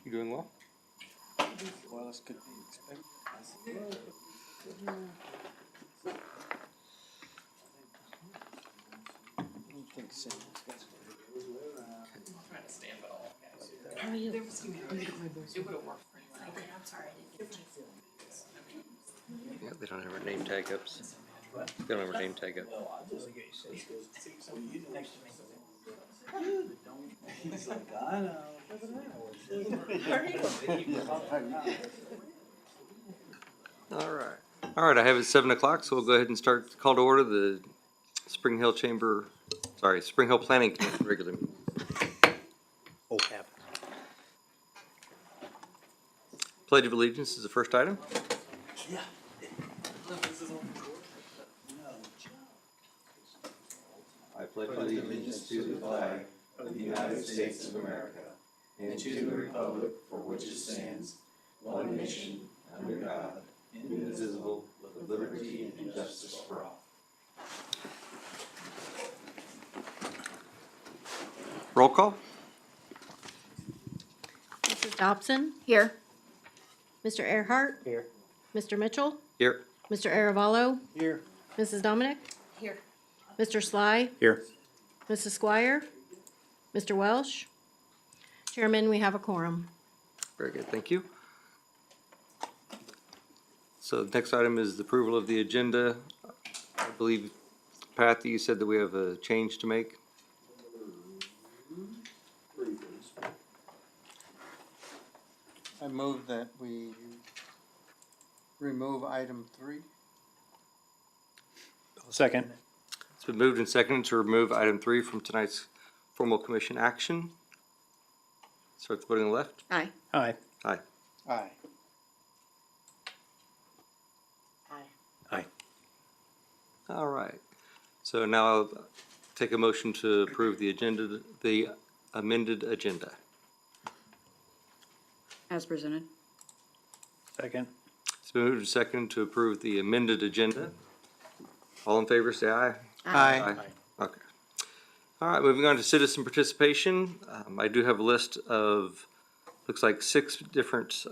You doing well? Well, as could be expected. I don't think so. Yeah, they don't have our name tag ups. They don't have our name tag up. He's like, I know. All right. All right, I have it 7 o'clock, so we'll go ahead and start, call to order the Spring Hill Planning Commission regular meeting. Pledge of Allegiance is the first item. I pledge allegiance to the flag of the United States of America and to the republic for which it stands, one nation, under God, indivisible, with liberty and justice for all. Roll call? Mrs. Dobson? Here. Mr. Earhart? Here. Mr. Mitchell? Here. Mr. Aravalo? Here. Mrs. Dominic? Here. Mr. Sly? Here. Mrs. Squire? Mr. Welsh? Chairman, we have a quorum. Very good, thank you. So the next item is the approval of the agenda. I believe, Pat, that you said that we have a change to make. I move that we remove item 3. Second. It's been moved and seconded to remove item 3 from tonight's formal commission action. Start the voting on the left. Aye. Aye. Aye. Aye. Aye. All right. So now I'll take a motion to approve the agenda, the amended agenda. As presented. Second. It's been moved and seconded to approve the amended agenda. All in favor, say aye. Aye. Okay. All right, moving on to citizen participation. I do have a list of, looks like 6 different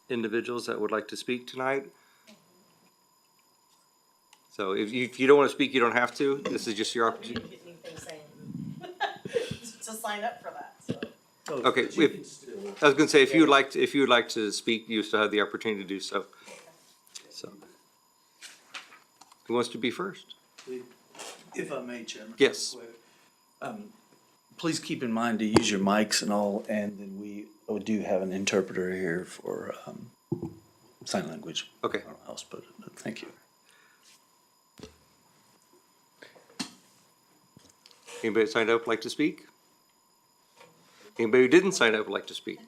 individuals that would like to speak tonight. So if you don't want to speak, you don't have to. This is just your opportunity. Didn't get anything saying to sign up for that, so. Okay, I was gonna say, if you would like to speak, you still have the opportunity to do so. So. Who wants to be first? If I may, Chairman. Yes. real quick. Please keep in mind to use your mics and all, and then we do have an interpreter here for sign language. Okay. I don't know how else to put it, but thank you. Anybody that signed up like to speak? Anybody who didn't sign up would like to speak?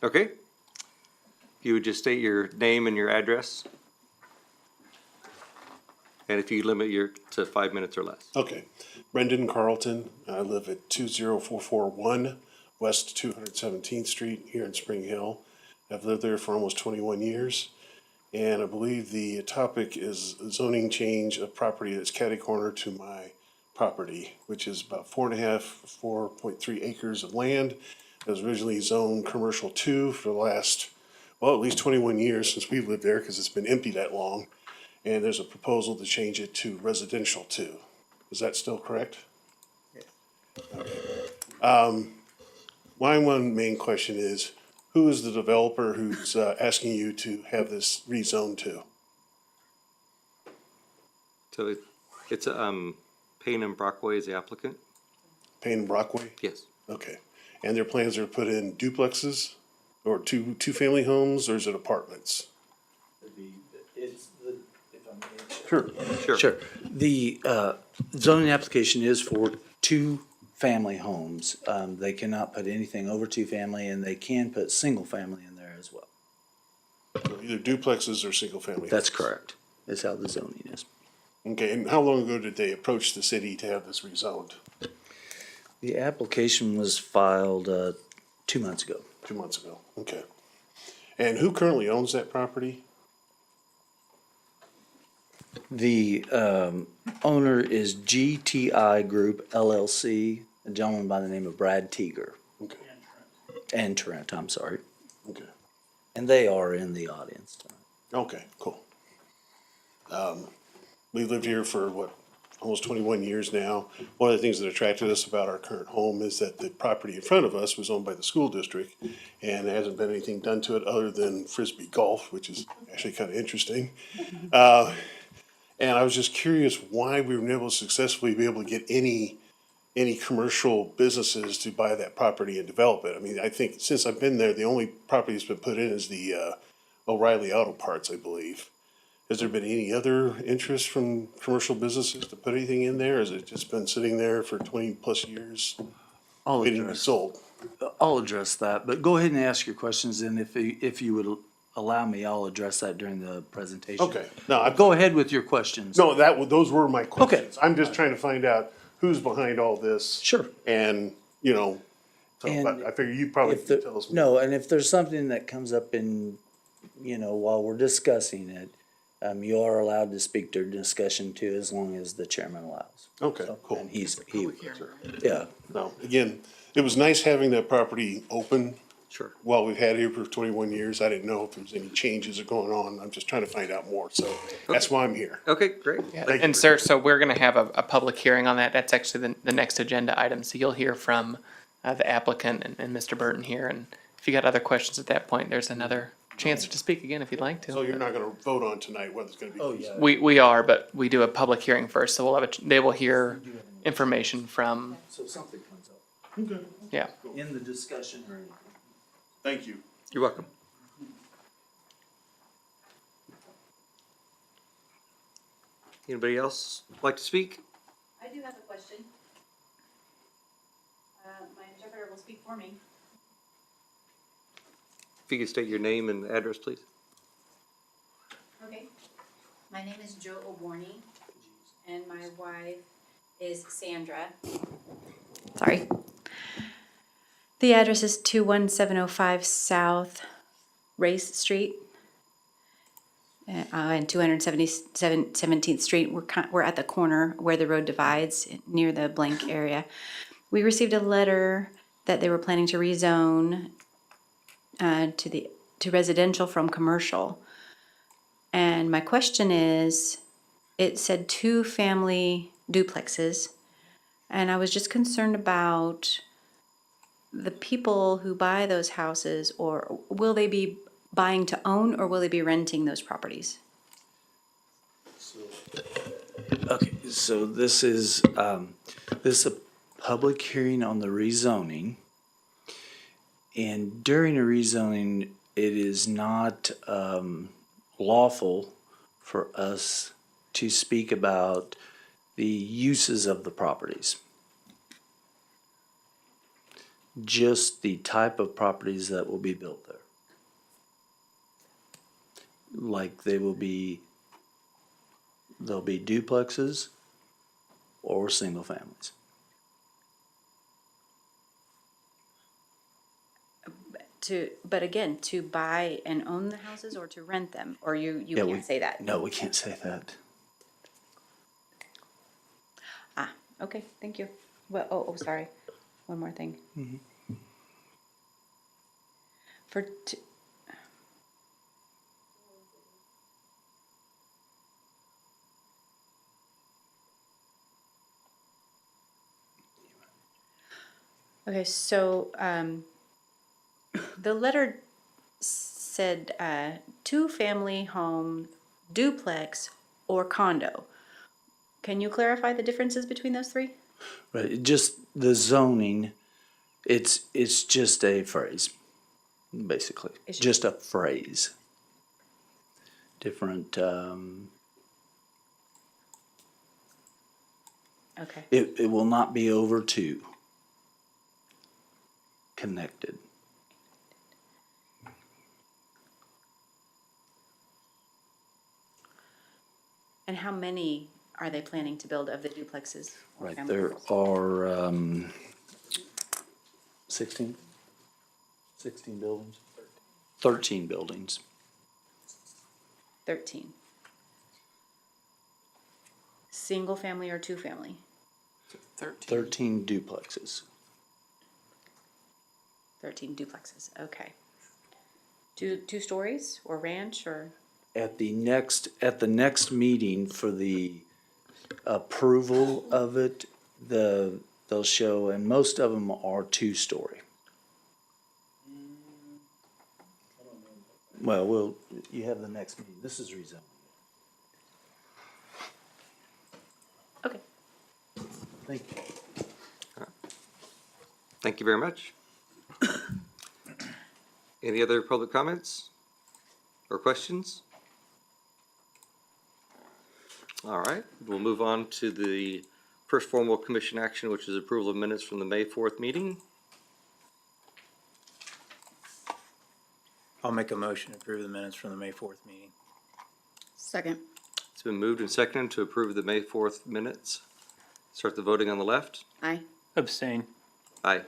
Okay. If you would just state your name and your address. And if you limit to 5 minutes or less. Okay, Brendan Carlton, I live at 20441 West 217th Street here in Spring Hill. I've lived there for almost 21 years, and I believe the topic is zoning change of property that's catty corner to my property, which is about 4.3 acres of land. It was originally zoned commercial 2 for the last, well, at least 21 years since we've lived there, because it's been empty that long. And there's a proposal to change it to residential 2. Is that still correct? Okay. My one main question is, who is the developer who's asking you to have this rezoned to? So it's Payne and Brockway is the applicant? Payne and Brockway? Yes. Okay. And their plans are to put in duplexes or two-family homes, or is it apartments? Sure. Sure. Sure. The zoning application is for 2-family homes. They cannot put anything over 2-family, and they can put single-family in there as well. So either duplexes or single-family. That's homes. correct. Is how the zoning is. Okay, and how long ago did they approach the city to have this rezoned? The application was filed 2 months ago. 2 months ago, okay. And who currently owns that property? The owner is GTI Group LLC, a gentleman by the name of Brad Teeger. Okay. And Trent, I'm sorry. Okay. And they are in the audience tonight. Okay, cool. We lived here for almost 21 years now. One of the things that attracted us about our current home is that the property in front of us was owned by the school district, and there hasn't been anything done to it other than Frisbee golf, which is actually kind of interesting. And I was just curious why we were able to successfully be able to get any commercial businesses to buy that property and develop it. I mean, I think since I've been there, the only property that's been put in is the O'Reilly Auto Parts, I believe. Has there been any other interest from commercial businesses to put anything in there? Has it just been sitting there for 20-plus years waiting to be sold? I'll address that, but go ahead and ask your questions, and if you would allow me, I'll address that during the presentation. Okay. No, Go ahead with your questions. No, those were my questions. I'm just trying to find out who's behind all this. Sure. And, so And I figure you probably If can the- tell us. No, and if there's something that comes up in, while we're discussing it, you are allowed to speak during discussion too, as long as the chairman allows. Okay, So, cool. And yeah, No, again, it was nice having that property open. Sure. While we've had it here for 21 years, I didn't know if there was any changes that are going on. I'm just trying to find out more, so that's why I'm here. Okay, great. Thank you. And sir, so we're gonna have a public hearing on that. That's actually the next agenda item. So you'll hear from the applicant and Mr. Burton here. And if you got other questions at that point, there's another chance to speak again if you'd like to. So you're not gonna vote on tonight whether it's gonna be. Oh, yeah. We are, but we do a public hearing first, so we'll have they will hear information from, so something comes up Okay, yeah. in the discussion or anything. thank you. You're welcome. Anybody else like to speak? I do have a question. My interpreter will speak for me. If you could state your name and address, please. Okay. My name is Jo Oborny, and my wife is Sandra. Sorry. The address is 21705 South Race Street and 217th Street. We're at the corner where the road divides near the blank area. We received a letter that they were planning to rezone to residential from commercial. And my question is, it said 2-family duplexes, and I was just concerned about the people who buy those houses, or will they be buying to own, or will they be renting those properties? Okay, so this is a public hearing on the rezoning. And during a rezoning, it is not lawful for us to speak about the uses of the properties. Just the type of properties that will be built there. Like they'll be duplexes or single families. But again, to buy and own the houses or to rent them, or you Yeah, can't say that? No, we can't say that. Okay, thank you. Well, sorry. One more thing. For okay, so the letter said 2-family home, duplex, or condo. Can you clarify the differences between those three? Right, just the zoning, it's just a phrase, basically. It's Just a phrase. Different, Okay. it will not be over 2. Connected. And how many are they planning to build of the duplexes? or Right, family there homes? are 16 buildings? 13 buildings. 13. Single family or 2-family? 13 duplexes. 13 duplexes, okay. Two stories or ranch or? At the next meeting for the approval of it, they'll show, and most of them are 2-story. Well, you have the next meeting. This is rezoning. Okay. Thank you. Thank you very much. Any other public comments or questions? All right, we'll move on to the first formal commission action, which is approval of minutes from the May 4th meeting. I'll make a motion to approve the minutes from the May 4th meeting. Second. It's been moved and seconded to approve the May 4th minutes. Start the voting on the left. Aye. Abstain. Aye.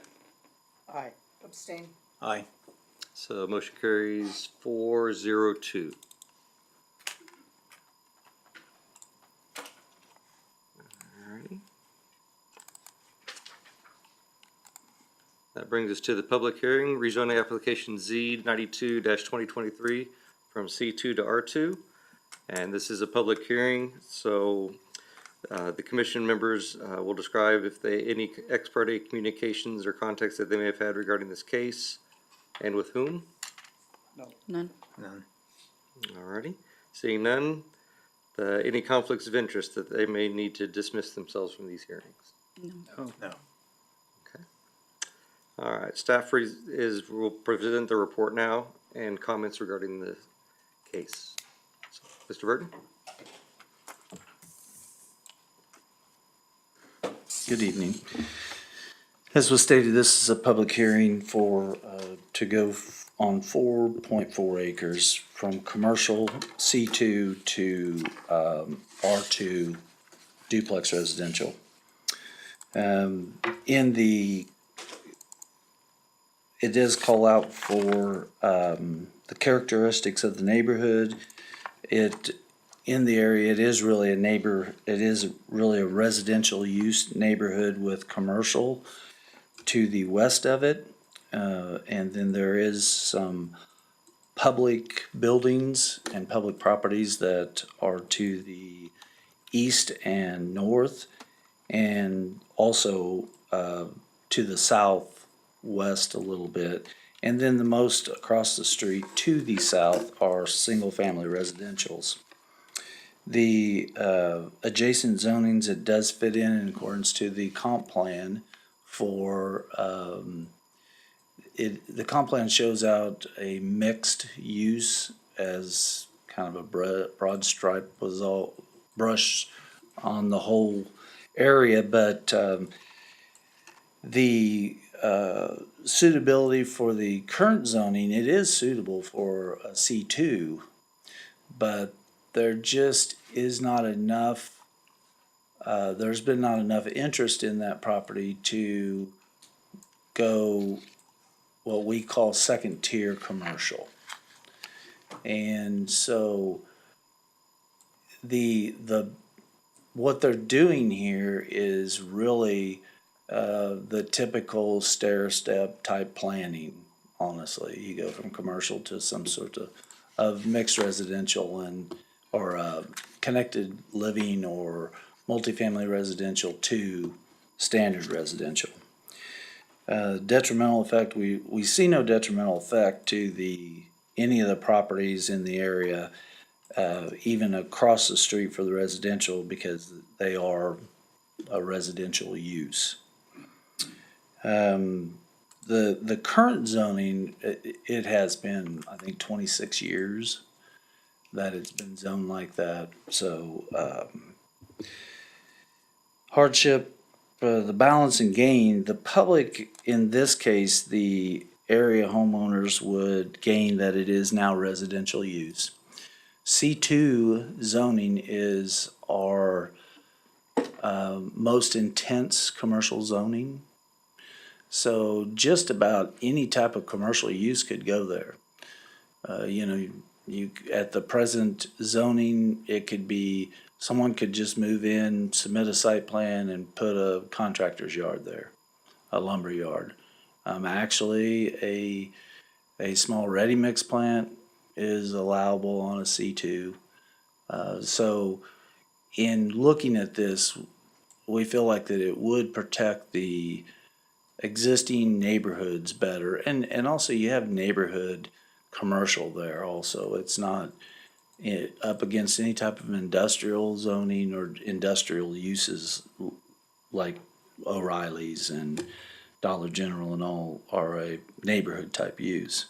Aye. Abstain. Aye. So motion carries 4-0-2. Alrighty. That brings us to the public hearing, rezoning application Z 92-2023 from C2 to R2. And this is a public hearing, so the commission members will describe if any ex parte communications or contacts that they may have had regarding this case and with whom. None. None. Alrighty, seeing none, any conflicts of interest that they may need to dismiss themselves from these hearings. Oh, no. Okay. All right, staff will present the report now and comments regarding the case. So, Mr. Burton? Good evening. As was stated, this is a public hearing to go on 4.4 acres from commercial C2 to R2 duplex residential. It does call out for the characteristics of the neighborhood. In the area, it is really a residential use neighborhood with commercial to the west of it. And then there is some public buildings and public properties that are to the east and north, and also to the southwest a little bit. And then the most across the street to the south are single-family residentials. The adjacent zonings, it does fit in accordance to the comp plan for, the comp plan shows out a mixed use as kind of a broad stripe was all brush on the whole area, but the suitability for the current zoning, it is suitable for a C2, but there just is not enough, there's been not enough interest in that property to go what we call second tier commercial. And so what they're doing here is really the typical stair step type planning. Honestly, you go from commercial to some sort of mixed residential or connected living or multifamily residential to standard residential. Detrimental effect, we see no detrimental effect to any of the properties in the area, even across the street for the residential, because they are a residential use. The current zoning, it has been, I think, 26 years that it's been zoned like that. So hardship, the balance and gain, the public, in this case, the area homeowners would gain that it is now residential use. C2 zoning is our most intense commercial zoning. So just about any type of commercial use could go there. You at the present zoning, it could be someone could just move in, submit a site plan, and put a contractor's yard there, a lumber yard. Actually, a small ready mix plant is allowable on a C2. So in looking at this, we feel like that it would protect the existing neighborhoods better. And also you have neighborhood commercial there also. It's not up against any type of industrial zoning or industrial uses like O'Reilly's and Dollar General and all are a neighborhood type use.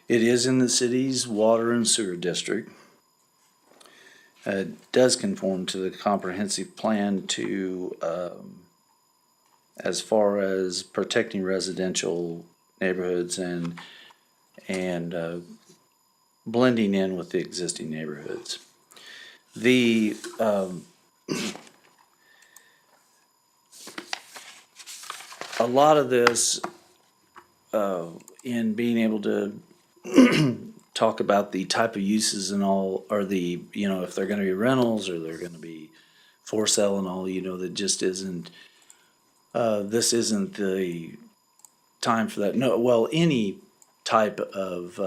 It is in the city's water and sewer district. It does conform to the comprehensive plan to, as far as protecting residential neighborhoods and blending in with the existing neighborhoods. The, a lot of this, in being able to talk about the type of uses and all, or the, you know, if they're gonna be rentals or they're gonna be for sale and all, you know, that just isn't, this isn't the time for that. No, well, any type of,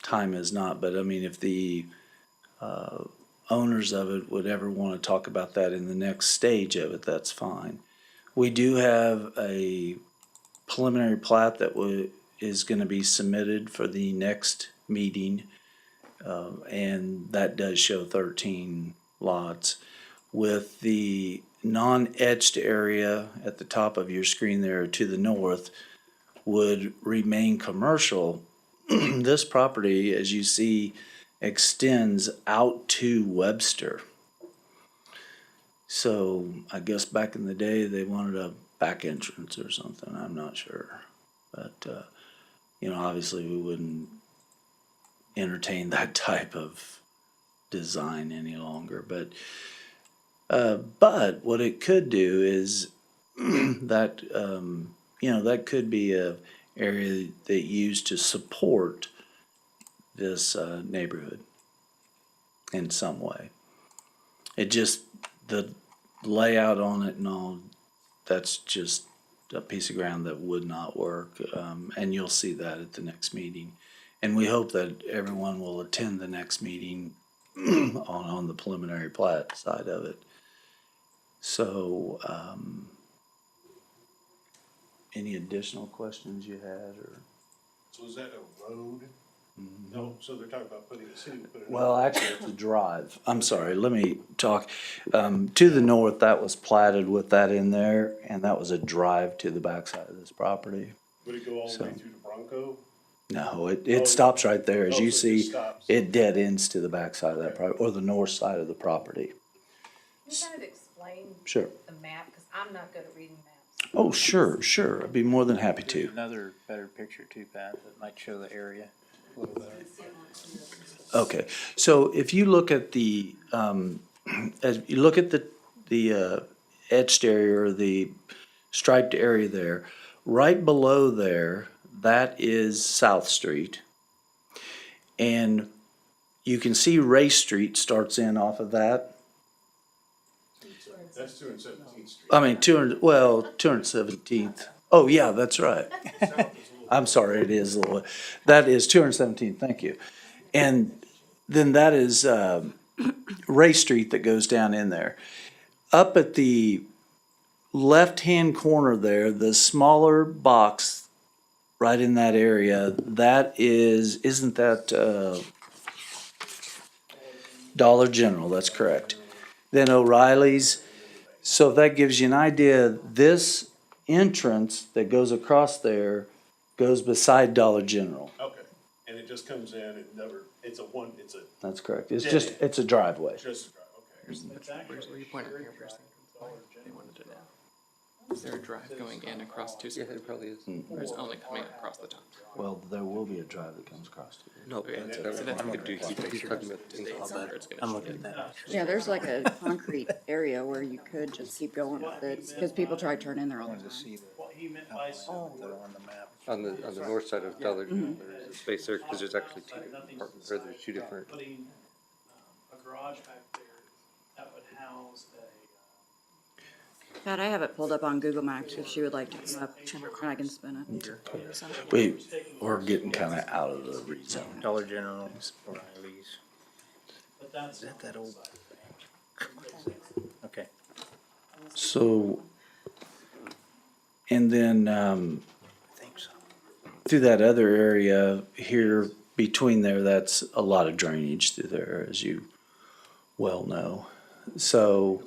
time is not, but I mean, if the, owners of it would ever wanna talk about that in the next stage of it, that's fine. We do have a preliminary plat that is gonna be submitted for the next meeting. And that does show 13 lots. With the non-etched area at the top of your screen there to the north would remain commercial. This property, as you see, extends out to Webster. So I guess back in the day, they wanted a back entrance or something, I'm not sure. But, you know, obviously we wouldn't entertain that type of design any longer. But what it could do is that, you know, that could be a area that used to support this neighborhood in some way. It just, the layout on it and all, that's just a piece of ground that would not work. And you'll see that at the next meeting. And we hope that everyone will attend the next meeting on the preliminary plat side of it. So, any additional questions you had or? So is that a road? No, so they're talking about putting, the city would put it. Well, actually, it's a drive. I'm sorry, let me talk. To the north, that was platted with that in there, and that was a drive to the backside of this property. Would it go all the way So- through to Bronco? No, it stops right there. As Oh, you so it just see, stops. it dead ends to the backside of that property, or the north side of the property. Can you kind of explain Sure. the map, because I'm not good at reading maps. Oh, sure. I'd be more than happy to. Another better picture too, Pat, that might show the area a little better. Okay, so if you look at the, as you look at the etched area or the striped area there, right below there, that is South Street. And you can see Race Street starts in off of that. That's 217th Street. I mean, 217th. Oh, yeah, that's right. I'm sorry, it is a little, that is 217th, thank you. And then that is Race Street that goes down in there. Up at the left-hand corner there, the smaller box right in that area, that is, isn't that Dollar General, that's correct. Then O'Reilly's. So that gives you an idea, this entrance that goes across there goes beside Dollar General. Okay, and it just comes in, it never, it's a, That's correct. It's just, it's a driveway. just a drive, okay. Where's where you pointed here first? They wanted to know. Is there a drive going in across two Yeah, sides? it probably is. Or is it only coming across the top? Well, there will be a drive that comes across to it. No, Okay, that's, so that's I'm a gonna do, good he's talking about things States like where it's gonna I'm show looking it. at that. Yeah, there's like a concrete area where you could just keep going with it, because people try to turn in there all the Wanted to time. see the houses that are on the map. on the north side of Dollar General, there's a space there, cause there's actually two different apartments, or there's two different. Putting a garage back there that would house Pat, I have it pulled up on Google Maps if she would like to come up, and I can spin it. We're getting kind of out of the rezone. Dollar General, O'Reilly's. Is that old? Okay. So, and then, I think so. through that other area here between there, that's a lot of drainage through there, as you well know. So,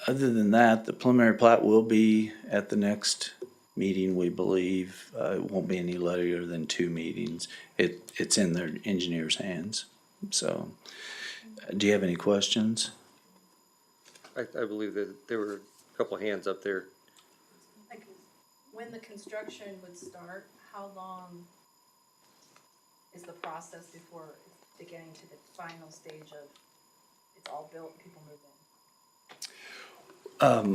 other than that, the preliminary plat will be at the next meeting, we believe. It won't be any later than 2 meetings. It's in their engineer's hands. So, do you have any questions? I believe that there were a couple of hands up there. Like, when the construction would start, how long is the process before it's getting to the final stage of it's all built and people move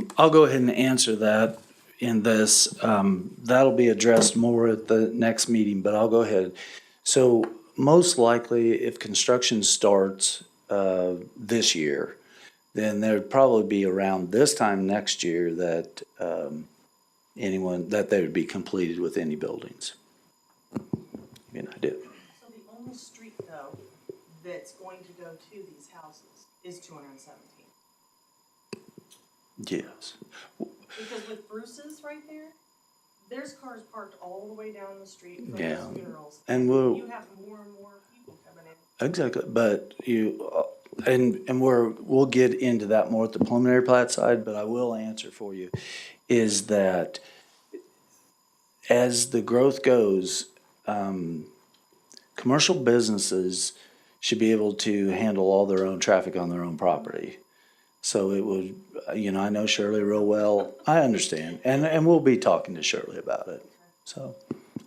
in? I'll go ahead and answer that in this. That'll be addressed more at the next meeting, but I'll go ahead. So most likely, if construction starts this year, then there'd probably be around this time next year that they would be completed with any buildings. Give you an idea. So the only street though that's going to go to these houses is 217. Yes. Because with Bruce's right there, there's cars parked all the way down the street from Yeah. those funerals. And we'll. You have more and more people coming in. Exactly, but we'll get into that more at the preliminary plat side, but I will answer for you, is that as the growth goes, commercial businesses should be able to handle all their own traffic on their own property. So it would, I know Shirley real well, I understand, and we'll be talking to Shirley about it. So,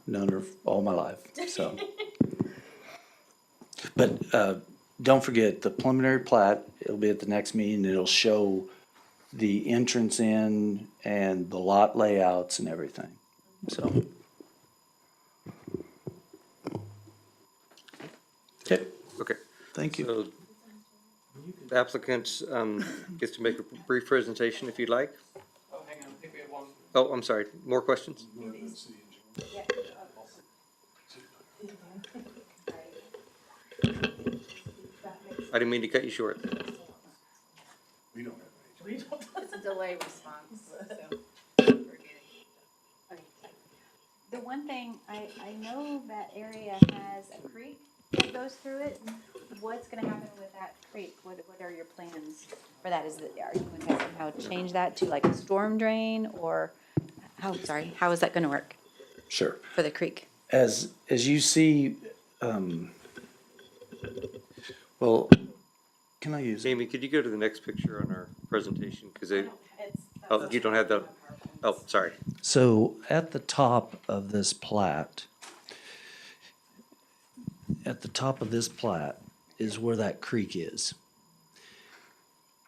known her all my life, so. But don't forget, the preliminary plat, it'll be at the next meeting, it'll show the entrance in and the lot layouts and everything, so. Okay, Okay. thank you. So the applicant gets to make a brief presentation if you'd like. Oh, hang on, I think we have one. Oh, I'm sorry. More questions? I didn't mean to cut you short. It's a delay response, so. The one thing, I know that area has a creek that goes through it. What's gonna happen with that creek? What are your plans for that? Are you going to somehow change that to like a storm drain or, how is that gonna work Sure. for the creek? As you see, well, can I use it? Amy, could you go to the next picture on our presentation? Because It's- oh, you don't have that. Oh, sorry. So at the top of this plat, is where that creek is.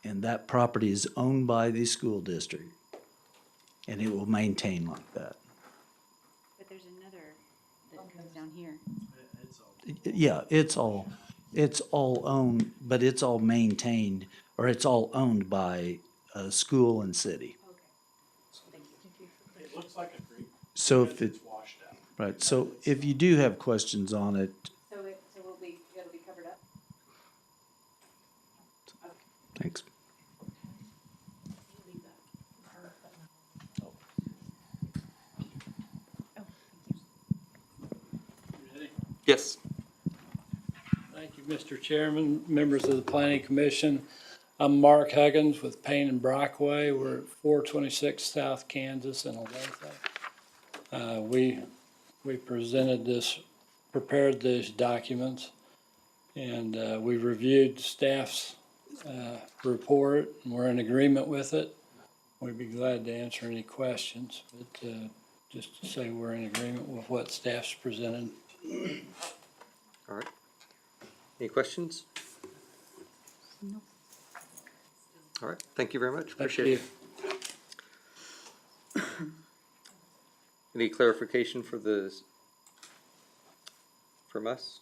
And that property is owned by the school district. And it will maintain like that. But there's another that comes down here. Yeah, it's all owned, but it's all maintained, or it's all owned by school and city. It looks like a creek. So because if it, it's washed out. right, so if you do have questions on it, So it'll be covered up? thanks. Yes. Thank you, Mr. Chairman, members of the Planning Commission. I'm Mark Huggins with Payne and Brockway. We're at 426 South Kansas in Olathe. We prepared these documents, and we reviewed staff's report, and we're in agreement with it. We'd be glad to answer any questions, but just to say we're in agreement with what staff's presented. All right. Any questions? No. All right. Thank you very much. Thank Appreciate it. Any clarification from us?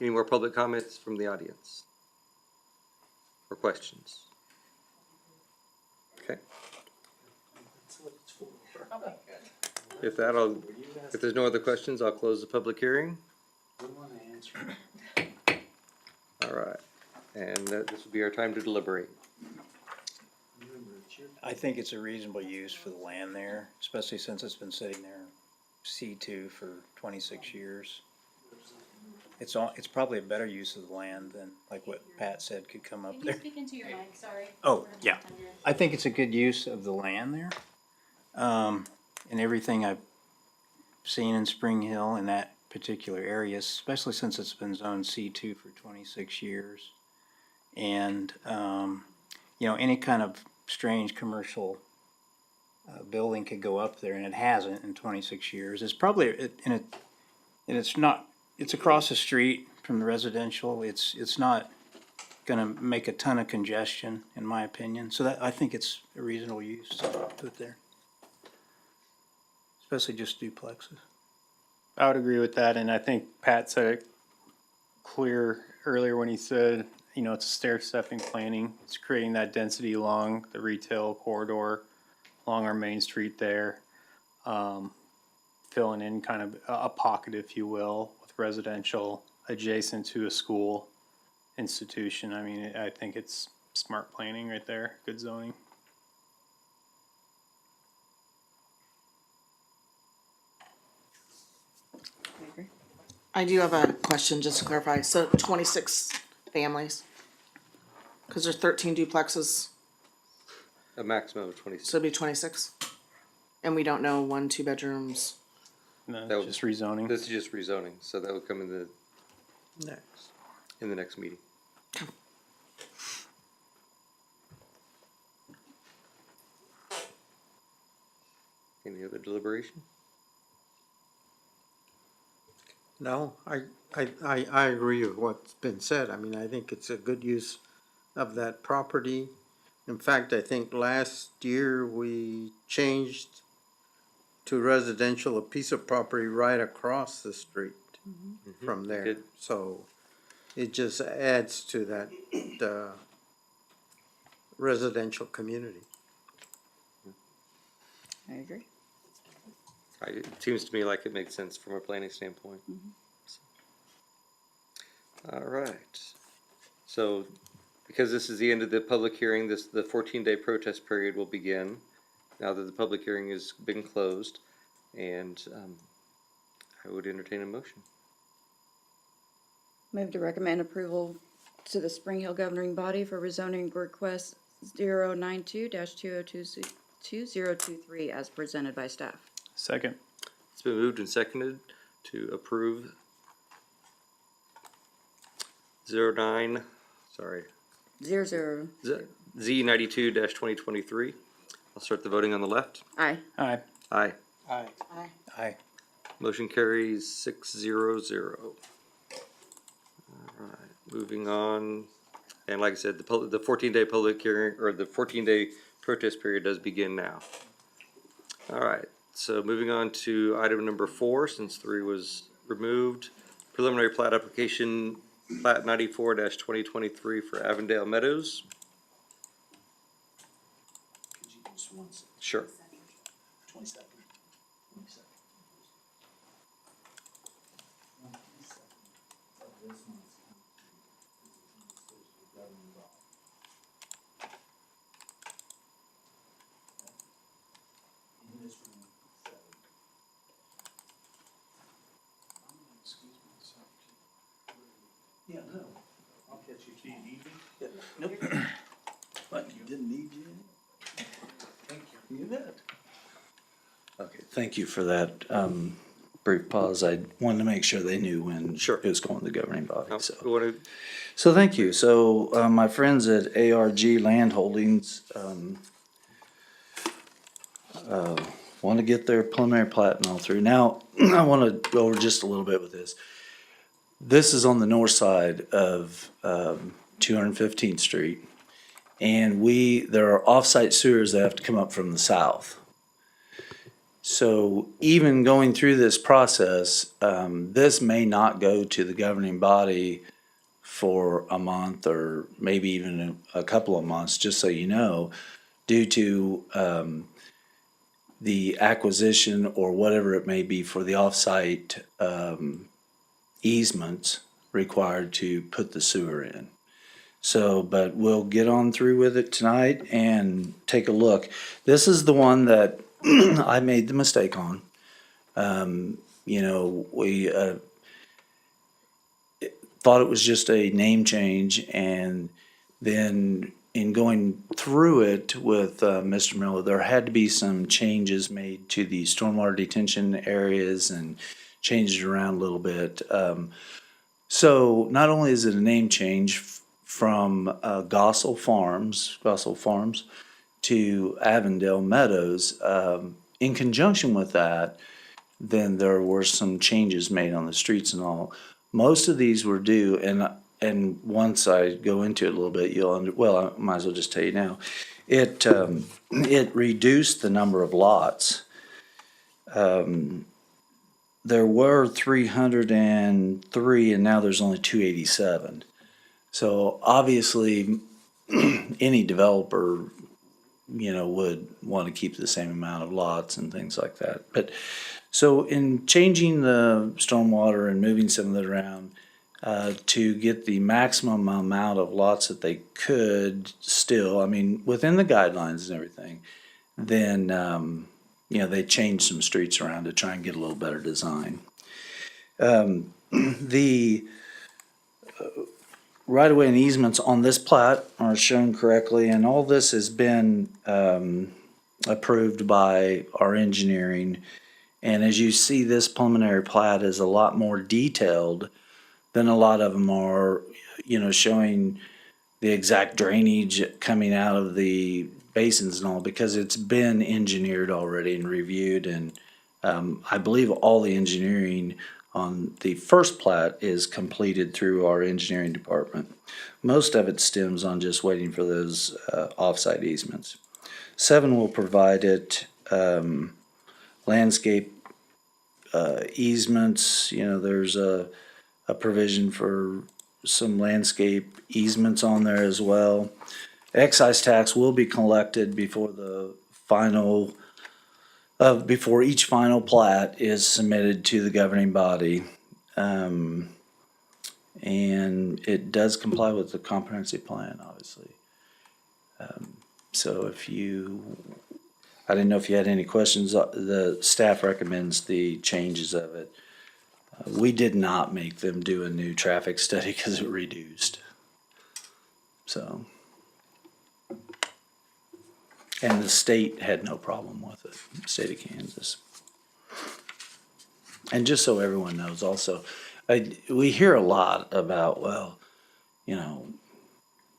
Any more public comments from the audience? or questions? Okay. If there's no other questions, I'll close the public hearing. All right, and this will be our time to deliberate. I think it's a reasonable use for the land there, especially since it's been sitting there C2 for 26 years. It's probably a better use of the land than like what Pat said could come up there. speak into your mic, sorry? Oh, yeah. I think it's a good use of the land there. And everything I've seen in Spring Hill in that particular area, especially since it's been zoned C2 for 26 years. And, any kind of strange commercial building could go up there, and it hasn't in 26 years. It's probably, it's across the street from the residential. It's not gonna make a ton of congestion, in my opinion. So I think it's a reasonable use to put there. Especially just duplexes. I would agree with that, and I think Pat said it clear earlier when he said, it's a stair-stepping planning. It's creating that density along the retail corridor, along our main street there, filling in kind of a pocket, if you will, with residential adjacent to a school institution. I mean, I think it's smart planning right there, good zoning. I do have a question, just to clarify. So 26 families? Because there's 13 duplexes, A maximum of 26. so it'd be 26? And we don't know 1, 2 bedrooms? No, That would- just rezoning. This is just rezoning, so that would come in the next meeting. Any other deliberation? No, I agree with what's been said. I mean, I think it's a good use of that property. In fact, I think last year we changed to residential a piece of property right across the street from there. Good. So it just adds to that residential community. I agree. It seems to me like it makes sense from a planning standpoint. All right. So, because this is the end of the public hearing, the 14-day protest period will begin now that the public hearing has been closed, and I would entertain a motion. Move to recommend approval to the Spring Hill governing body for rezoning request 092-2023 as presented by staff. Second. It's been moved and seconded to approve Z92-2023. I'll start the voting on the left. Aye. Aye. Aye. Aye. Aye. Motion carries 6-0-0. All right, moving on. And like I said, the 14-day public hearing, or the 14-day protest period does begin now. All right, so moving on to item number 4, since 3 was removed. Preliminary plat application, plat 94-2023 for Avondale Meadows. Sure. Yeah, no, I'll catch you if you need me. Nope. What, you didn't need you? Thank you. You bet. Okay, thank you for that, brief pause. I wanted to make sure they knew when Sure. it was going to the governing body, Now, so. we want to So thank you. So, my friends at ARG Land Holdings, want to get their preliminary plat and all through. Now, I want to go over just a little bit with this. This is on the north side of 215th Street. And there are off-site sewers that have to come up from the south. So even going through this process, this may not go to the governing body for a month or maybe even a couple of months, just so you know, due to the acquisition or whatever it may be for the offsite easements required to put the sewer in. So, but we'll get on through with it tonight and take a look. This is the one that I made the mistake on. You know, we thought it was just a name change, and then in going through it with Mr. Miller, there had to be some changes made to the stormwater detention areas and changed it around a little bit. So not only is it a name change from Gossel Farms to Avondale Meadows, in conjunction with that, then there were some changes made on the streets and all. Most of these were due, and once I go into it a little bit, well, I might as well just tell you now. It reduced the number of lots. There were 303, and now there's only 287. So obviously, any developer, you know, would want to keep the same amount of lots and things like that. But so in changing the stormwater and moving some of it around to get the maximum amount of lots that they could still, I mean, within the guidelines and everything, then, you know, they changed some streets around to try and get a little better design. The right-of-way and easements on this plat are shown correctly, and all this has been approved by our engineering. And as you see, this preliminary plat is a lot more detailed than a lot of them are, you know, showing the exact drainage coming out of the basins and all, because it's been engineered already and reviewed. And I believe all the engineering on the first plat is completed through our engineering department. Most of it stems on just waiting for those offsite easements. 7 will provide it landscape easements. You know, there's a provision for some landscape easements on there as well. Excise tax will be collected before the final before each final plat is submitted to the governing body. And it does comply with the comprehensive plan, obviously. So if you, I didn't know if you had any questions. The staff recommends the changes of it. We did not make them do a new traffic study because it reduced. So. And the state had no problem with it, the state of Kansas. And just so everyone knows also, we hear a lot about, well, you know,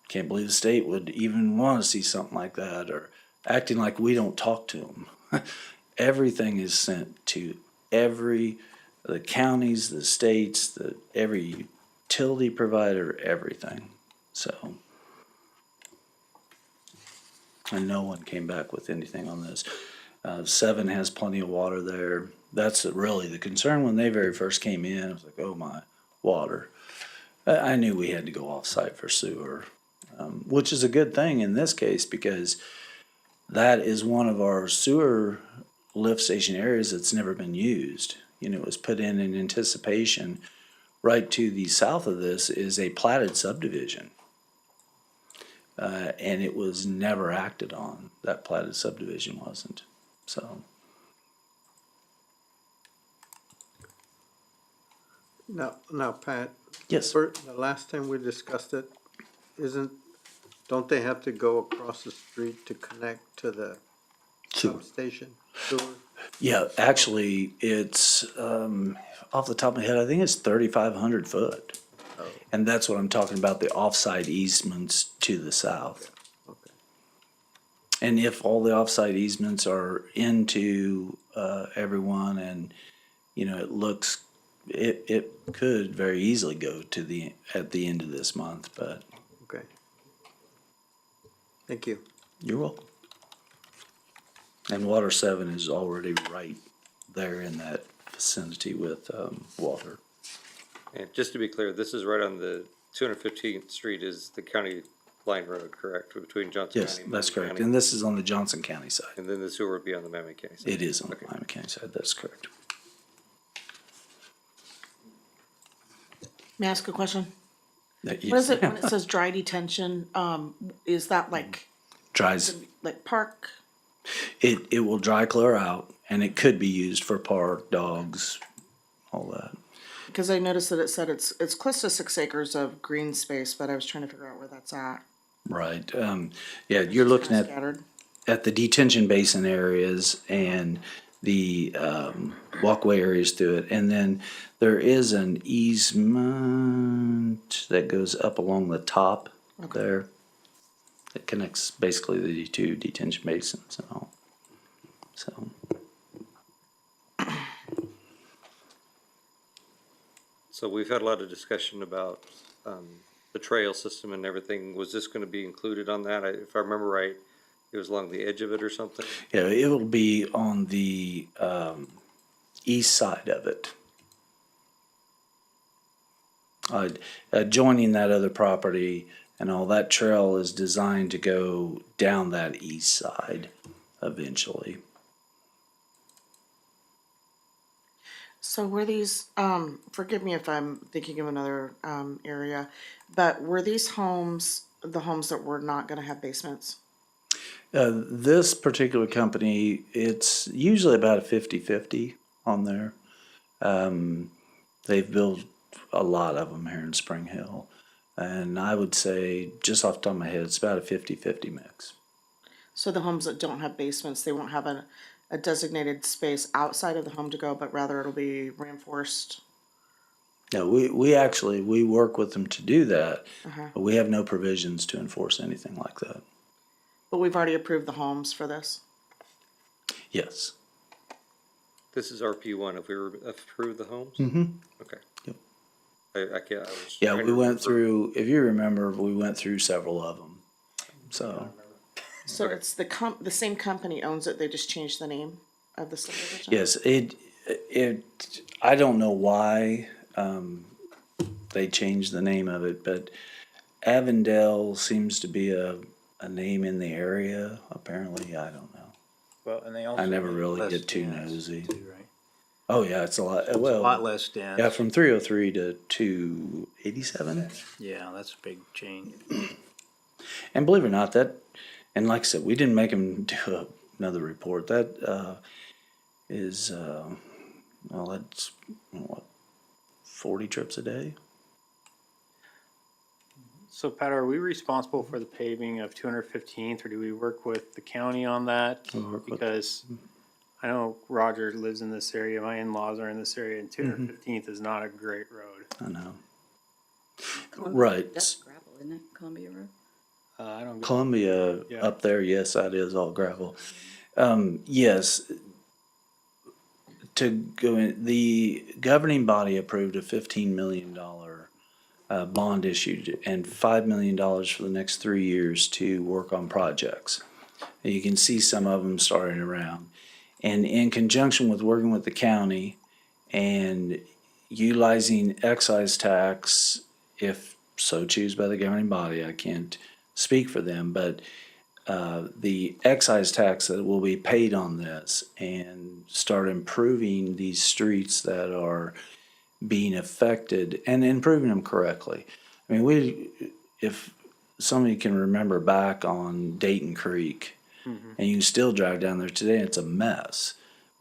can't believe the state would even want to see something like that, or acting like we don't talk to them. Everything is sent to the counties, the states, every utility provider, everything. So. And no one came back with anything on this. 7 has plenty of water there. That's really the concern when they very first came in. I was like, oh my, water. I knew we had to go off-site for sewer, which is a good thing in this case because that is one of our sewer lift station areas that's never been used. You know, it was put in anticipation. Right to the south of this is a platted subdivision. And it was never acted on. That platted subdivision wasn't. So. Now, Pat. Yes. The last time we discussed it, don't they have to go across the street to connect to the substation? Sewer? Yeah, actually, it's off the top of my head, I think it's 3,500 foot. And that's what I'm talking about, the offsite easements to the south. Okay. And if all the offsite easements are into everyone and, you know, it could very easily go to at the end of this month, but. Okay. Thank you. You're welcome. And Water 7 is already right there in that vicinity with water. And just to be clear, this is right on the 215th Street is the county line road, correct, between Johnson Yes, County and that's Miami correct. County? And this is on the Johnson County side. And then the sewer would be on the Miami County side? It is on the Okay. Miami County side, that's correct. May I ask a question? That What is it when it says dry detention? Is that Dries, like park? it will dry clear out, and it could be used for park, dogs, all that. Because I noticed that it said it's close to 6 acres of green space, but I was trying to figure out where that's at. Right, yeah, you're looking Kinda at scattered. the detention basin areas and the walkway areas through it. And then there is an easement that goes up along the top there. It connects basically the two detention basins and all. So, So we've had a lot of discussion about the trail system and everything. Was this going to be included on that? If I remember right, it was along the edge of it or something? yeah, it will be on the east side of it. Adjoining that other property and all, that trail is designed to go down that east side eventually. So were these, forgive me if I'm thinking of another area, but were these homes the homes that were not gonna have basements? This particular company, it's usually about a 50-50 on there. They've built a lot of them here in Spring Hill. And I would say, just off the top of my head, it's about a 50-50 mix. So the homes that don't have basements, they won't have a designated space outside of the home to go, but rather it'll be reinforced? No, we actually, we work with them to do that, Uh-huh. but we have no provisions to enforce anything like that. But we've already approved the homes for this? Yes. This is RP1. Have we approved the homes? Mm-hmm. Okay. Yep. I can't, I was Yeah, trying we to went remember. through, if you remember, we went through several of them. So, So it's the same company owns it, they just changed the name of the subdivision? yes, I don't know why they changed the name of it, but Avondale seems to be a name in the area, apparently, I don't know. Well, and they also. I never make really less get too dense, nosy. too, right? Oh, yeah, it's a lot, It's a well, lot less dense. yeah, from 303 to 287. Yeah, that's a big change. And believe it or not, and like I said, we didn't make them do another report. That is, well, that's what, 40 trips a day? So Pat, are we responsible for the paving of 215th, or do we work with the county on that? We work with- Because I know Roger lives in this area, my in-laws are in this area, and 215th is not a great road. I know. Columbia- Right. That's gravel, isn't it? Columbia Road? I don't. Columbia Yeah. up there, yes, that is all gravel. Yes. To go in, the governing body approved a $15 million bond issued and $5 million for the next 3 years to work on projects. And you can see some of them starting around. And in conjunction with working with the county and utilizing excise tax, if so choose by the governing body, I can't speak for them, but the excise tax that will be paid on this and start improving these streets that are being affected and improving them correctly. I mean, if somebody can remember back on Dayton Creek, and you can still drive down there today, it's a mess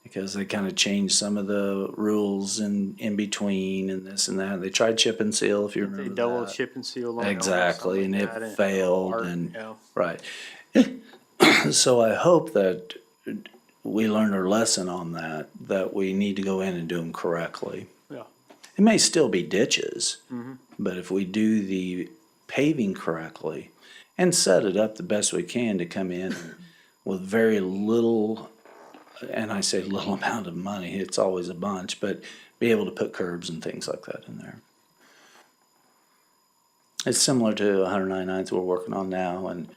because they kind of changed some of the rules in between and this and that. They tried chip and seal, if you remember They that. double chip and seal. along Exactly, and something it like that, failed, hard, and you know. right. So I hope that we learned our lesson on that we need to go in and do them correctly. Yeah. It may still be ditches, Mm-hmm. but if we do the paving correctly and set it up the best we can to come in with very little, and I say little amount of money, it's always a bunch, but be able to put curbs and things like that in there. It's similar to 199th we're working on now, and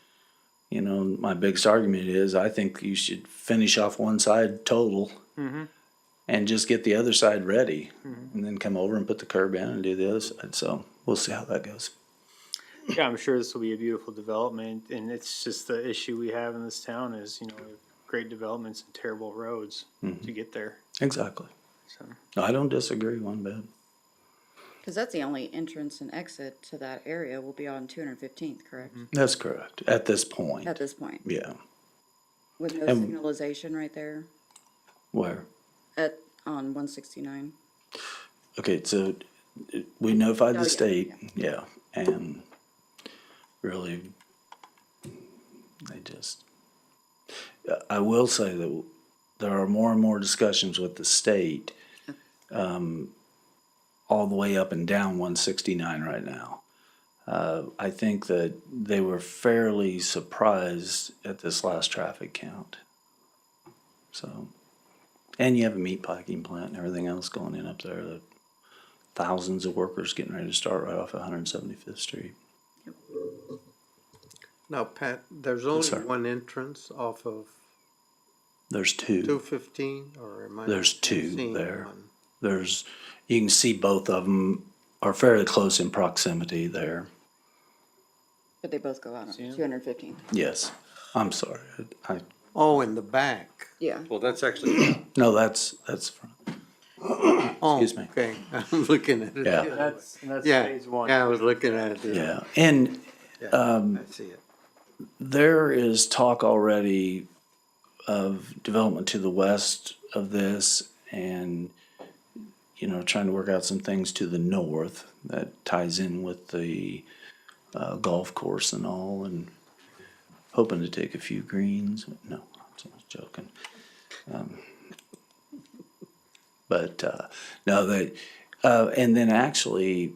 you know, my biggest argument is I think you should finish off one side total and just get the other side ready, and then come over and put the curb in and do the other side. So we'll see how that goes. Yeah, I'm sure this will be a beautiful development, and it's just the issue we have in this town is, great developments and terrible roads to get there, Exactly. so. No, I don't disagree one bit. Cause that's the only entrance and exit to that area will be on 215th, correct? That's correct, at this point. At this point, Yeah. with no And- signalization right there Where? on 169. Okay, so we notified Oh, the yeah, state, yeah, and really, they just, I will say that there are more and more discussions with the state, all the way up and down 169 right now. I think that they were fairly surprised at this last traffic count. So, and you have a meat packing plant and everything else going in up there, that thousands of workers getting ready to start right off 175th Street. Now, Pat, there's only sir. one entrance off of There's two. 215, or am I? There's two seeing there. one? There's, you can see both of them are fairly close in proximity there. But they both go out on 215th. Yes, I'm sorry. I Oh, in the back. Yeah. Well, that's actually, no, that's front. Oh, Excuse me. okay, I'm looking at it. Yeah. the other That's way. Yeah, phase one. yeah, I was looking at it. the other Yeah, way. and Yeah, I see it. there is talk already of development to the west of this and, trying to work out some things to the north that ties in with the golf course and all, and hoping to take a few greens. No, I'm just joking. No, and then actually,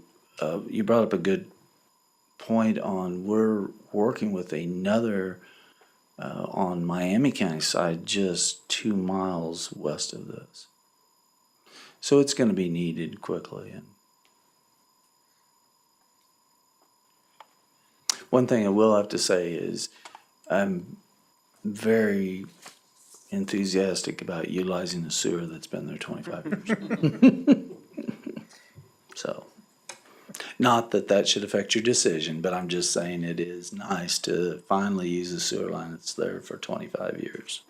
you brought up a good point on, we're working with another, on Miami County side, just 2 miles west of this. So it's gonna be needed quickly. And one thing I will have to say is, I'm very enthusiastic about utilizing the sewer that's been there 25 years. So, not that that should affect your decision, but I'm just saying it is nice to finally use a sewer line that's there for 25 years.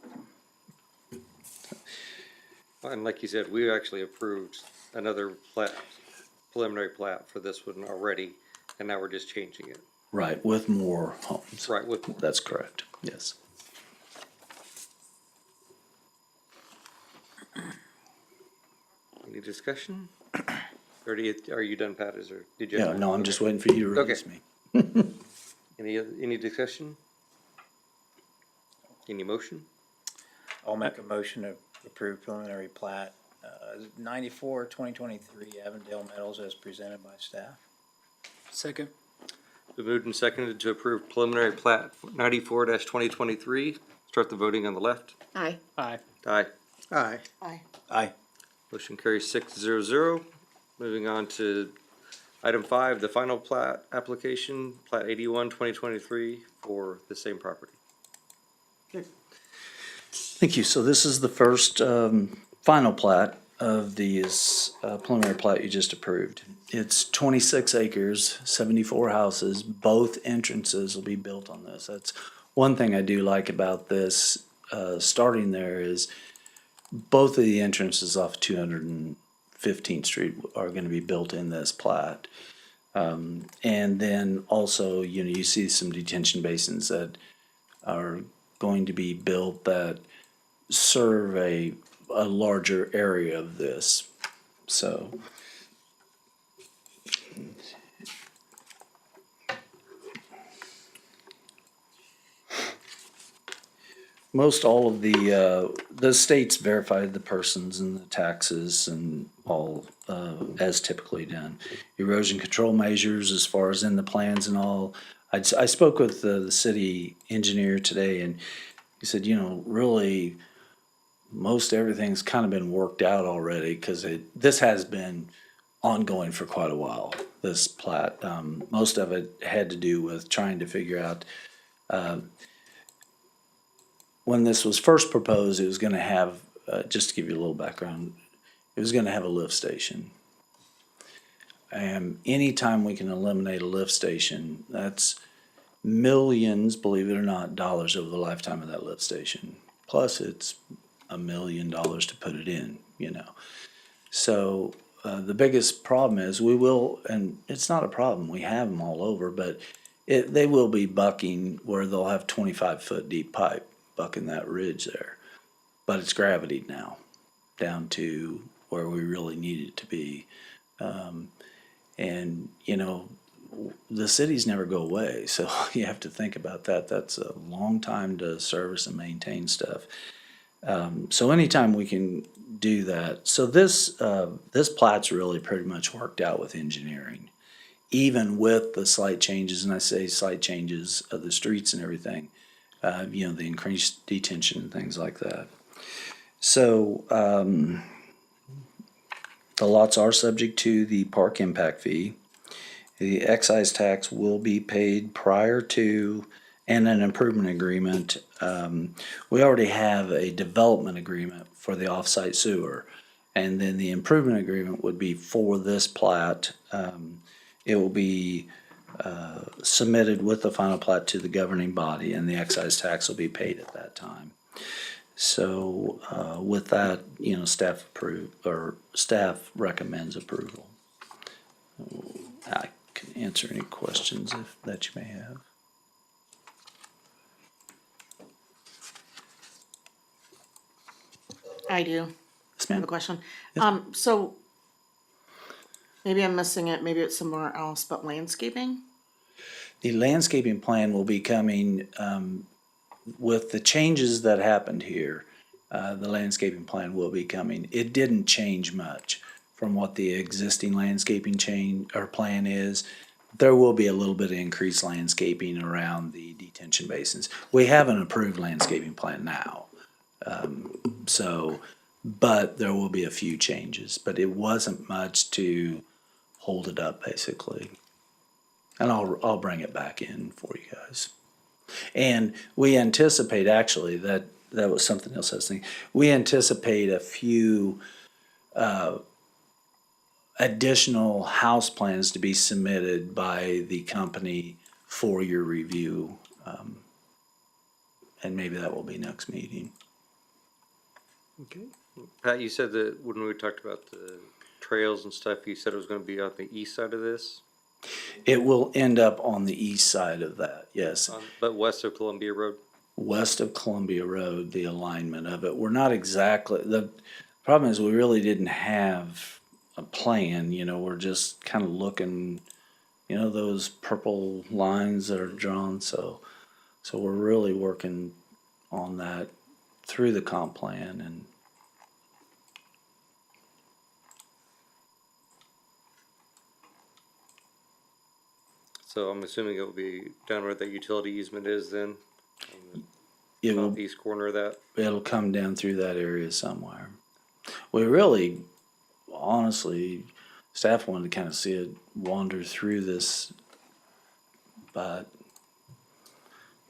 and like you said, we actually approved another plat, preliminary plat for this one already, and now we're just changing it. Right, with more homes. Right, with more. That's correct, yes. Any discussion? Or are you done, Pat? Did you? Yeah, no, I'm just waiting for you to release Okay. me. Any discussion? Any motion? I'll make a motion to approve preliminary plat, 94/2023 Avondale Metals as presented by staff. Second. Been moved and seconded to approve preliminary plat 94-2023. Start the voting on the left. Aye. Aye. Aye. Aye. Aye. Aye. Motion carries 6-0. Moving on to item 5, the final plat application, plat 81-2023 for the same property. Thank you. So this is the first final plat of these preliminary plat you just approved. It's 26 acres, 74 houses. Both entrances will be built on this. That's one thing I do like about this starting there is both of the entrances off 215th Street are going to be built in this plat. And then also, you see some detention basins that are going to be built that serve a larger area of this. So most all of the states verified the persons and the taxes and all as typically done. Erosion control measures as far as in the plans and all. I spoke with the city engineer today and he said, really most everything's kind of been worked out already because this has been ongoing for quite a while, this plat. Most of it had to do with trying to figure out when this was first proposed, it was going to have, just to give you a little background, it was going to have a lift station. Anytime we can eliminate a lift station, that's millions, believe it or not, dollars over the lifetime of that lift station. Plus, it's $1 million to put it in, you know. So the biggest problem is we will, and it's not a problem, we have them all over, but they will be bucking where they'll have 25-foot deep pipe bucking that ridge there. But it's gravity now, down to where we really need it to be. And, you know, the cities never go away, so you have to think about that. That's a long time to service and maintain stuff. So anytime we can do that, so this plat's really pretty much worked out with engineering, even with the slight changes, and I say slight changes of the streets and everything, you know, the increased detention and things like that. So the lots are subject to the park impact fee. The excise tax will be paid prior to, and an improvement agreement. We already have a development agreement for the off-site sewer, and then the improvement agreement would be for this plat. It will be submitted with the final plat to the governing body, and the excise tax will be paid at that time. So with that, you know, staff recommends approval. I can answer any questions that you may have. I do. Yes, I have ma'am. a question. So maybe I'm missing it, maybe it's somewhere else, but landscaping? The landscaping plan will be coming with the changes that happened here. The landscaping plan will be coming. It didn't change much from what the existing landscaping plan is. There will be a little bit of increased landscaping around the detention basins. We have an approved landscaping plan now. But there will be a few changes, but it wasn't much to hold it up, basically. And I'll bring it back in for you guys. And we anticipate, actually, that was something else I was thinking. We anticipate a few additional house plans to be submitted by the company for your review. And maybe that will be next meeting. Okay. Pat, you said that when we talked about the trails and stuff, you said it was gonna be on the east side of this? It will end up on the east side of that, yes. But west of Columbia Road? West of Columbia Road, the alignment of it. We're not exactly, the problem is we really didn't have a plan, you know, we're just kind of looking, you know, those purple lines that are drawn, so we're really working on that through the comp plan. And So I'm assuming it will be down where the utility easement is then? On it the will, southeast corner of that? it'll come down through that area somewhere. We really, honestly, staff wanted to kind of see it wander through this, but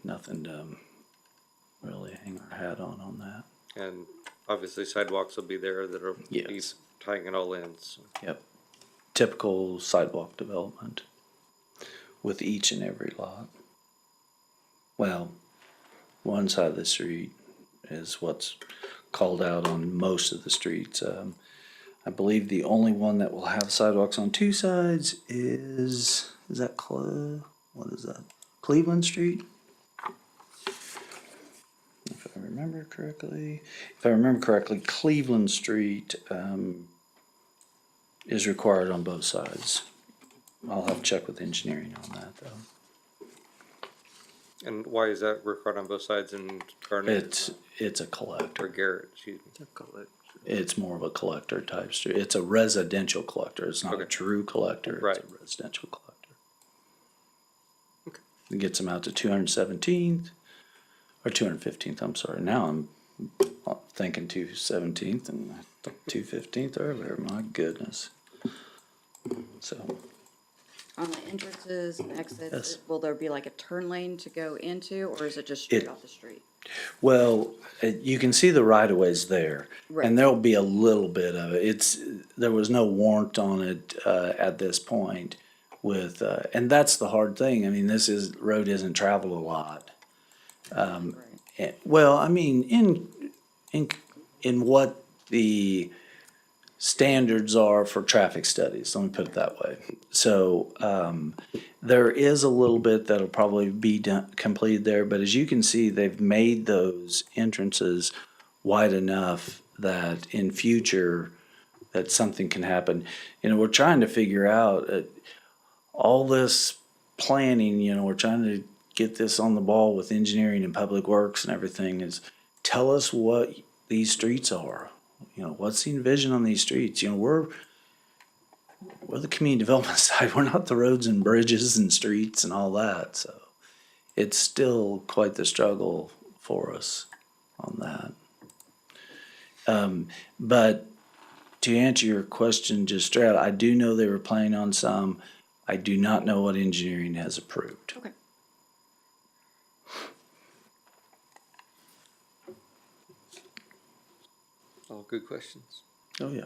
nothing to really hang our hat on that. And obviously sidewalks will be there that'll be Yes. tying it all in, so. Yep. Typical sidewalk development with each and every lot. Well, one side of the street is what's called out on most of the streets. I believe the only one that will have sidewalks on two sides is that what is that? Cleveland Street? If I remember correctly, Cleveland Street is required on both sides. I'll have to check with engineering on that, though. And why is that required on both sides in Garnet? It's a collector. Or Garrett, excuse me. It's more of a collector type street. It's a residential collector. It's not a Okay. true collector. Right. It's a residential collector. It gets them out to 217th, or 215th, I'm sorry. Now I'm thinking 217th and 215th earlier. My goodness. So, On the entrances and exits, Yes. will there be like a turn lane to go into, or is it just straight It- off the street? Well, you can see the right of ways there, Right. and there'll be a little bit of it. There was no warrant on it at this point with, and that's the hard thing. I mean, road isn't traveled a lot. Right. Well, I mean, in what the standards are for traffic studies, let me put it that way. So, there is a little bit that'll probably be completed there, but as you can see, they've made those entrances wide enough that in future, that something can happen. You know, we're trying to figure out, all this planning, you know, we're trying to get this on the ball with engineering and public works and everything is, tell us what these streets are. You know, what's the envision on these streets? You know, we're the community development side. We're not the roads and bridges and streets and all that. So it's still quite the struggle for us on that. But to answer your question just straight out, I do know they were planning on some. I do not know what engineering has approved. Okay. All good questions. Oh, yeah.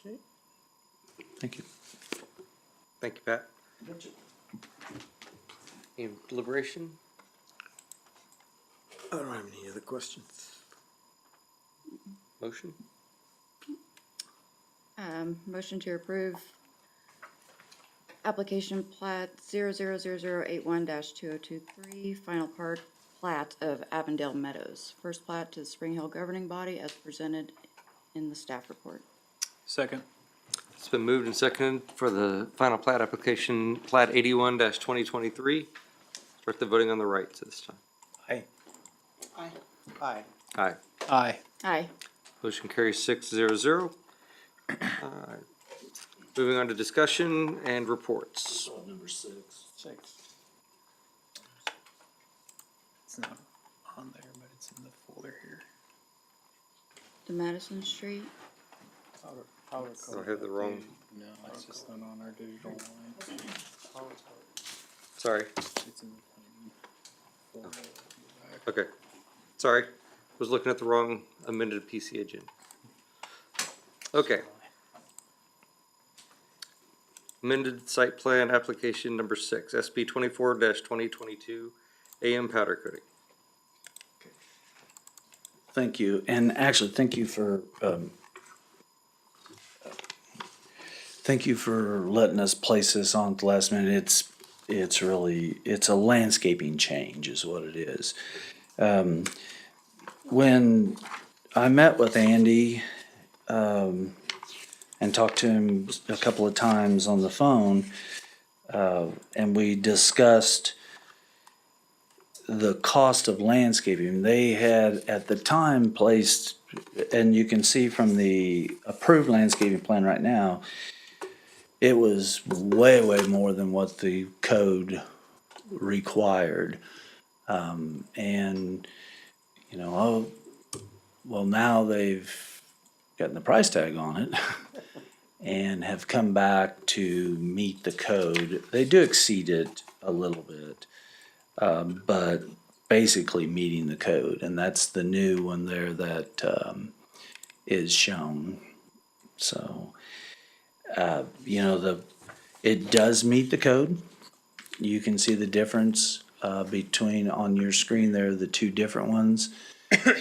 Okay. Thank you. Thank you, Pat. Any deliberation? I don't have any other questions. Motion? Motion to approve application plat 000081-2023, final part plat of Avondale Meadows. First plat to the Spring Hill governing body as presented in the staff report. Second. It's been moved and seconded for the final plat application, plat 81-2023. Start the voting on the rights at this time. Aye. Aye. Aye. Aye. Aye. Aye. Motion carries 6-0. Moving on to discussion and reports. Number 6. It's not on there, but it's in the folder here. To Madison Street. I have the wrong, No, it's just not on our digital line. sorry. It's in the folder. Okay. Sorry. Was looking at the wrong amended PC agenda. Okay. Amended site plan application number 6, SP 24-2022, AM powder coating. Thank you, and actually, thank you for letting us place this on at the last minute. It's really, it's a landscaping change is what it is. When I met with Andy, and talked to him a couple of times on the phone, and we discussed the cost of landscaping. They had at the time placed, and you can see from the approved landscaping plan right now, it was way, way more than what the code required. And, you know, oh, well, now they've gotten the price tag on it and have come back to meet the code. They do exceed it a little bit, but basically meeting the code. And that's the new one there that is shown. So, you know, it does meet the code. You can see the difference between on your screen there, the two different ones.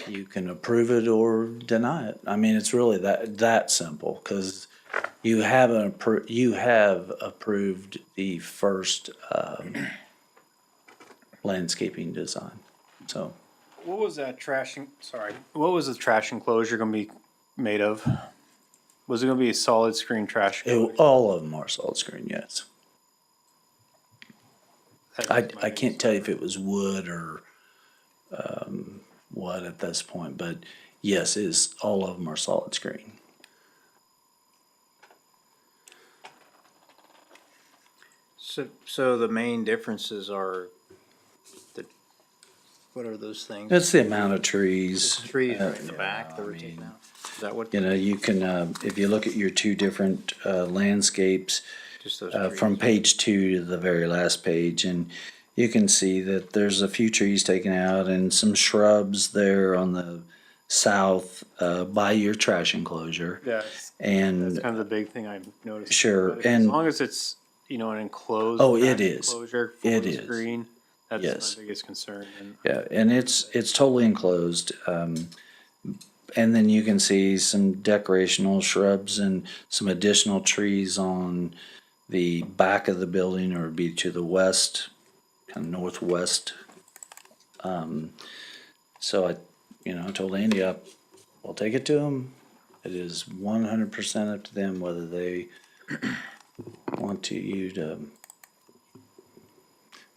You can approve it or deny it. I mean, it's really that simple, because you have approved the first landscaping design. So What was that what was the trash enclosure gonna be made of? Was it gonna be a solid screen trash? all of them are solid screen, yes. I can't tell you if it was wood or what at this point, but yes, all of them are solid screen. So the main differences are what are those things? That's the amount of trees. Trees right in the back, the rotate now. Is that what? You know, you can, if you look at your two different landscapes, Just those trees. from page 2 to the very last page, and you can see that there's a few trees taken out and some shrubs there on the south, by your trash enclosure. Yeah, that's And, kind of the big thing I've noticed. Sure, But as and- long as it's, you know, an enclosed. Oh, it trash is. Enclosure for It the is. screen, that's Yes. my biggest concern. And yeah, and it's totally enclosed. And then you can see some decorational shrubs and some additional trees on the back of the building, or it'd be to the west, kind of northwest. So I told Andy, we'll take it to them. It is 100% up to them whether they want you to.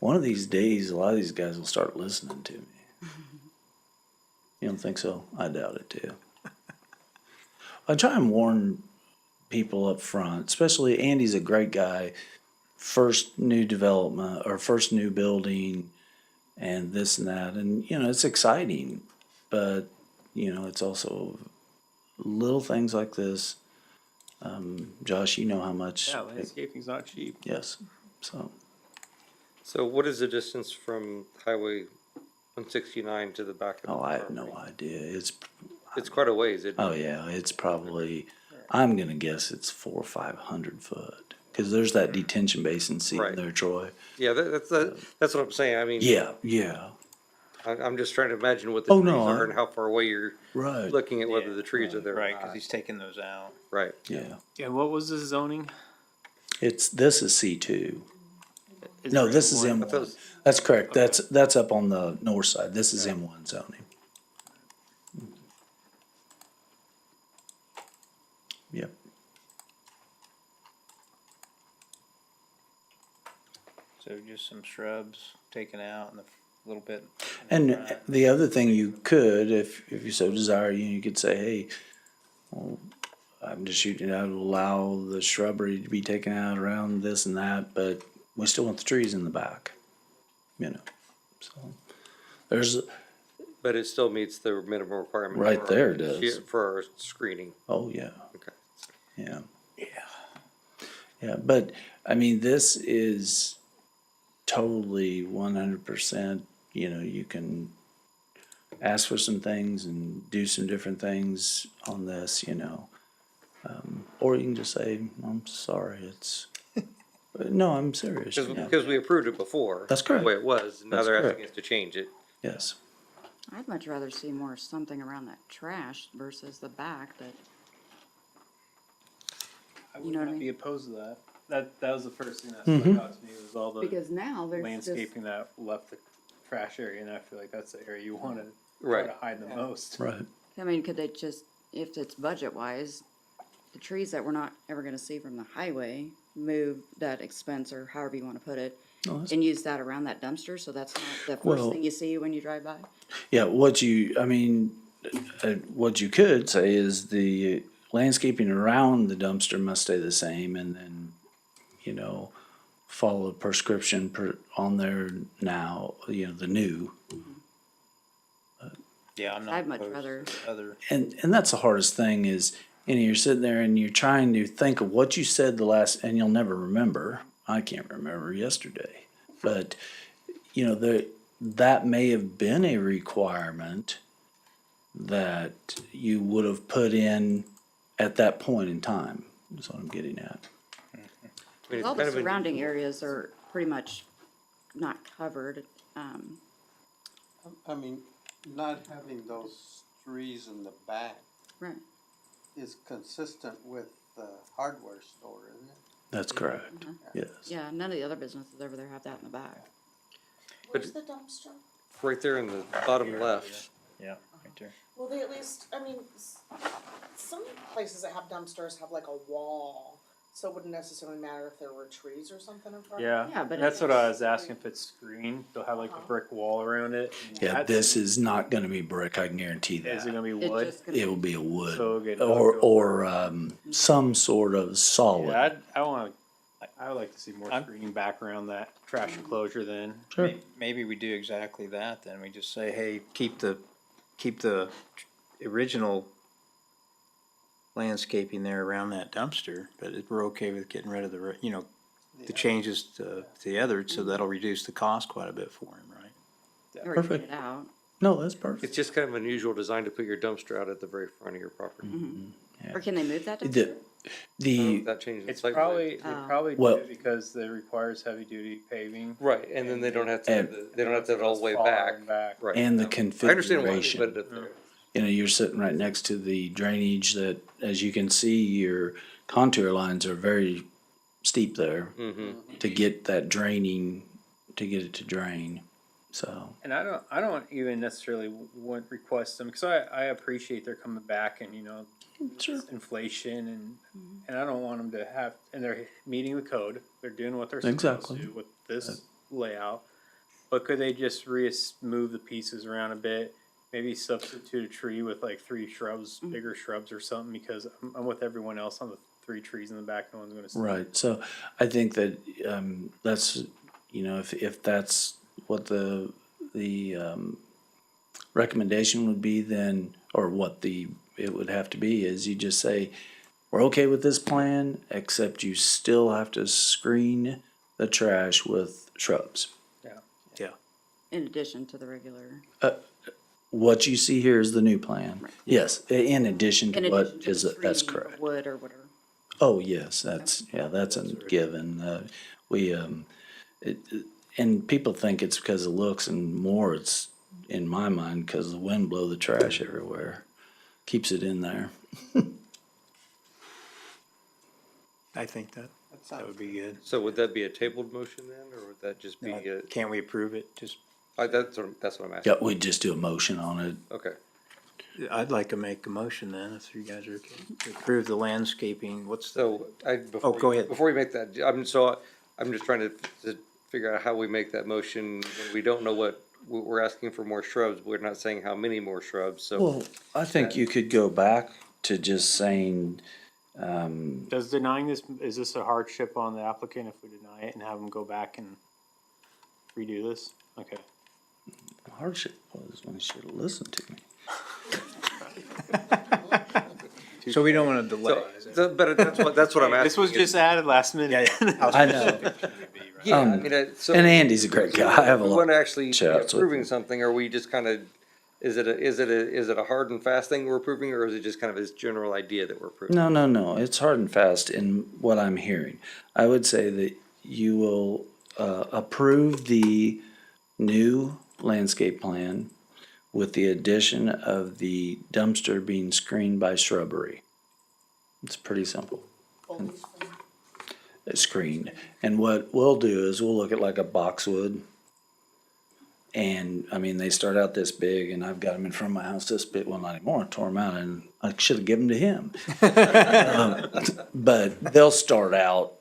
One of these days, a lot of these guys will start listening to me. You don't think so? I doubt it too. I try and warn people up front, especially Andy's a great guy. First new development or first new building and this and that. And, it's exciting, but, it's also little things like this. Josh, you know how much. yeah, landscaping's not cheap. Yes, so. So what is the distance from Highway 169 to the back of the Oh, I have no property? idea. It's quite a ways, isn't it? Oh yeah, it's probably, I'm gonna guess it's 400 or 500 foot. Cause there's that detention basin seat Right. there, Troy. Yeah, that's what I'm saying. I mean, Yeah, I'm just trying to imagine what the Oh, trees no, are and how far away you're right, looking at whether the trees are there or Right, because not. he's taking those out. Right. yeah. And what was the zoning? This is C2. Is No, there this is anyone- I thought it M1. was- That's correct. That's up on the north side. This is M1 zoning. Yep. So just some shrubs taken out and a little bit. And the other thing you could, if you so desire, you could say, hey, well, I'm just shooting it out to allow the shrubbery to be taken out around this and that, but we still want the trees in the back, so. There's, But it still meets the minimum requirement. Right for there our- it does. For our screening. oh, yeah, Okay. yeah. Yeah, but, I mean, this is totally 100%, you can ask for some things and do some different things on this, or you can just say, I'm sorry, it's, no, I'm serious. Because we approved it before. That's correct. The way it was, and now That's they're asking correct. us to change it. Yes, I'd much rather see more something around that trash versus the back, but I You would know what I not mean? be opposed to that. That was the first thing that Mhm. stuck out to me was all the because now there's just, landscaping that left the trash area, and I feel like that's the area you want to try Right. to hide the most. right. I mean, could they just, if it's budget wise, the trees that we're not ever gonna see from the highway, move that expense or however you wanna put it, No, that's- and use that around that dumpster, so that's not the first Well- thing you see when you drive by? Yeah, what you could say is the landscaping around the dumpster must stay the same, and then, follow a prescription on there now, the new. Yeah, I'm not I'd much opposed rather- to other. And that's the hardest thing is, you're sitting there and you're trying to think of what you said and you'll never remember. I can't remember yesterday, but, that may have been a requirement that you would have put in at that point in time, is what I'm getting at. I mean, it's All the kind of an- surrounding areas are pretty much not covered, I mean, not having those trees in the back right. is consistent with the hardware store, isn't it? That's correct, yes. Yeah, none of the other businesses over there have that in the back. Where's the dumpster? Right there in the bottom left. Yeah, right there. Will they at least, some places that have dumpsters have like a wall, so it wouldn't necessarily matter if there were trees or something in front. Yeah, Yeah, but that's it's- what I was asking, if it's screened, they'll have like a brick wall around it. and Yeah, that's- this is not gonna be brick, I can guarantee Is it that. gonna be It's wood? just gonna It will be a wood, So it'll get or, dug or, some sort of Yeah, solid. I would like to see more I'm- screening back around that trash enclosure then. Sure. Maybe we do exactly that, then we just say, hey, keep the original landscaping there around that dumpster, but we're okay with getting rid of the changes to the other, so that'll reduce the cost quite a bit for him, right? Or Perfect. get it out. No, that's perfect. It's just kind of unusual design to put your dumpster out at the very front of your property. Or can they move that dumpster? The, the, That changes the It's site plan. probably, they probably do Well- it because it requires heavy duty paving. Right, and then they don't have to, And- they don't have to have it all the way back. Right. and the I understand why they configuration. put it up there. You know, you're sitting right next to the drainage that, as you can see, your contour lines are very steep there to get that draining, to get it to drain, so. And I don't even necessarily want request them, because I appreciate they're coming back and, you know, Sure. inflation and I don't want them to have, and they're meeting the code, they're doing what they're supposed Exactly. to with this layout. But could they just move the pieces around a bit, maybe substitute a tree with like 3 shrubs, bigger shrubs or something, because I'm with everyone else on the 3 trees in the back, no one's gonna see. Right, so I think that, that's, you know, if that's what the recommendation would be, then, or what it would have to be, is you just say, we're okay with this plan, except you still have to screen the trash with shrubs. In addition to the regular, What you see here is the new plan. Yes, in addition in to what addition to is, the that's screening, correct. wood or whatever. Oh, yes, that's a given. And people think it's because of looks, and more it's, in my mind, because the wind blow the trash everywhere. Keeps it in there. I think that would be good. So would that be a tabled motion then, or would that just be a, Can't we approve it? Just, that's what I'm asking. Yeah, we just do a motion on it. Okay. I'd like to make a motion then, if you guys are okay. To approve the landscaping, what's the, So go ahead. Before we make that, I'm just trying to figure out how we make that motion when we don't know what, we're asking for more shrubs, but we're not saying how many more shrubs, so. Well, I think you could go back to just saying, Does denying this, is this a hardship on the applicant if we deny it and have them go back and redo this? Okay. hardship was when you should have listened to me. so we don't wanna delay. But that's what I'm asking. This was just added last minute. I know. Yeah, I mean, so. And Andy's a great guy. I have a We lot want to actually be chats with approving him. something, or we just kind of, is it a hard and fast thing we're approving, or is it just kind of this general idea that we're approving? No, it's hard and fast in what I'm hearing. I would say that you will approve the new landscape plan with the addition of the dumpster being screened by shrubbery. It's pretty simple. It's screened. And what we'll do is we'll look at like a boxwood. And, I mean, they start out this big, and I've got them in front of my house this big. Well, not anymore. I tore them out, and I should have given them to him. But they'll start out,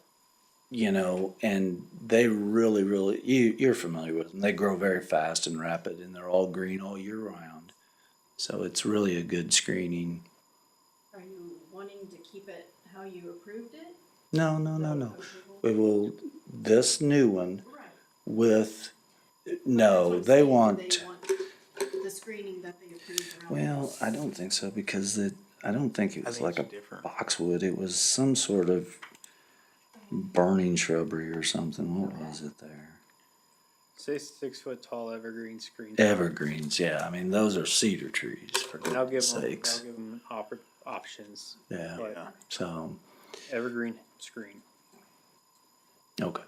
you know, and they really, you're familiar with them. They grow very fast and rapid, and they're all green all year round. So it's really a good screening. Are you wanting to keep it how you approved it? No. We will, this new one with, no, they want. The screening that they approved around. Well, I don't think so, because I don't think it I was think like a it's different. boxwood. It was some sort of burning shrubbery or something. What was it there? Say 6 foot tall evergreen screen. Evergreens, yeah. I mean, those are cedar trees, for And I'll give goodness them, sakes. I'll give them options. Yeah, But so, evergreen screen. okay.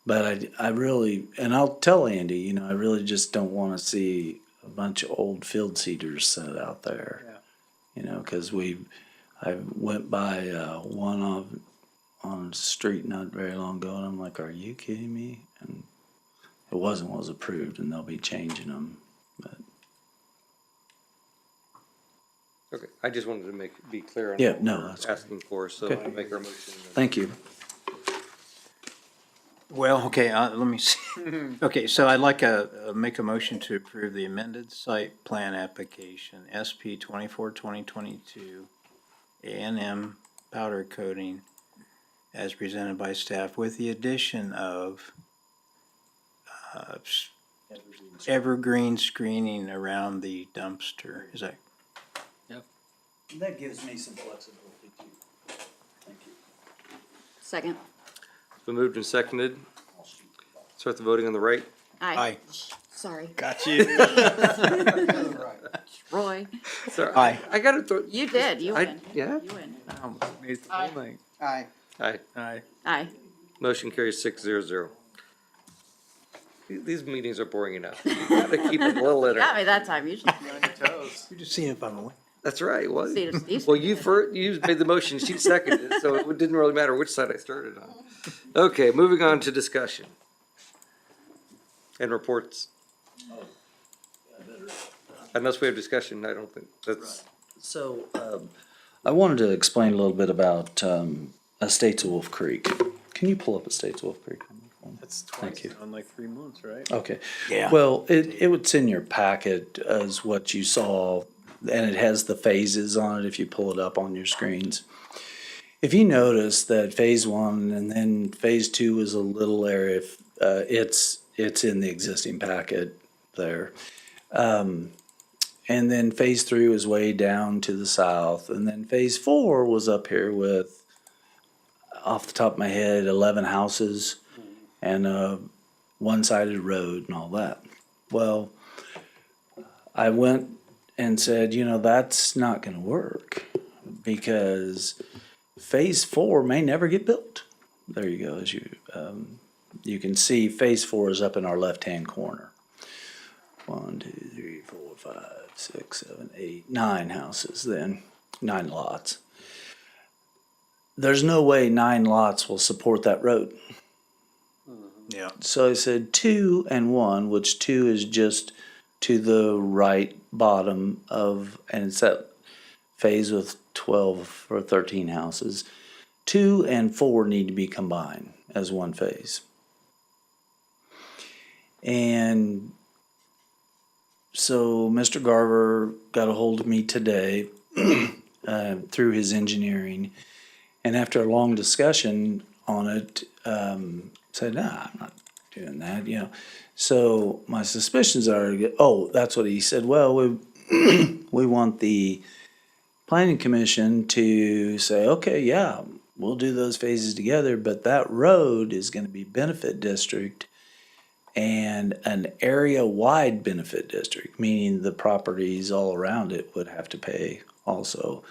But I really, and I'll tell Andy, you know, I really just don't want to see a bunch of old field cedars set out there. Yeah. You know, because I went by one on the street not very long ago, and I'm like, are you kidding me? And it wasn't what was approved, and they'll be changing them. But Okay, I just wanted to be clear on Yeah, what no, we're that's asking for, so Okay. to make our motion. thank you. Well, okay, let me see. Okay, so I'd like make a motion to approve the amended site plan application, SP 24-2022, A&M powder coating as presented by staff with the addition of evergreen screening around the dumpster. Is that, That gives me some flexibility too. Thank you. Second. It's been moved and seconded. Start the voting on the right. Aye. Sorry. Got you. Roy, Sorry, Aye. I gotta throw. you did, you win. Yeah? You win. I almost missed the whole thing. Aye. Aye. Aye. Aye. Motion carries 6-0. These meetings are boring enough. You gotta keep it a little Got lighter. me that time, usually. You're just seeing if I'm awake. That's right. Well, See, Steve's- well, you made the motion, she seconded it, so it didn't really matter which side I started on. Okay, moving on to discussion. And reports. Unless we have discussion, I don't think that's, So, I wanted to explain a little bit about, Estates of Wolf Creek. Can you pull up Estates of Wolf Creek? That's Thank twice you. in like 3 months, right? Okay. Yeah. Well, it was in your packet as what you saw, and it has the phases on it if you pull it up on your screens. If you notice that phase one and then phase two is a little area, it's in the existing packet there. And then phase three was way down to the south, and then phase four was up here with, off the top of my head, 11 houses and a one-sided road and all that. Well, I went and said, that's not gonna work because phase four may never get built. There you go, as you can see, phase four is up in our left-hand corner. 1, 2, 3, 4, 5, 6, 7, 8, 9 houses then, 9 lots. There's no way 9 lots will support that road. Yeah. So I said 2 and 1, which 2 is just to the right bottom of, and it's that phase with 12 or 13 houses. 2 and 4 need to be combined as one phase. And so Mr. Garver got a hold of me today through his engineering. And after a long discussion on it, said, nah, I'm not doing that, So my suspicions are, that's what he said. Well, we want the planning commission to say, okay, yeah, we'll do those phases together, but that road is gonna be benefit district and an area-wide benefit district, meaning the properties all around it would have to pay also.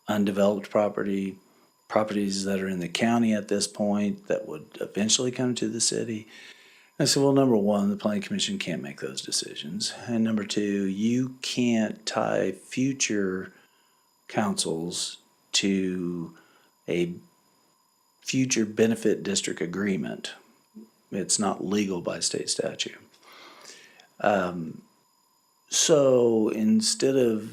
Undeveloped property, properties that are in the county at this point that would eventually come to the city. I said, well, number one, the planning commission can't make those decisions. And number two, you can't tie future councils to a future benefit district agreement. It's not legal by state statute. So instead of,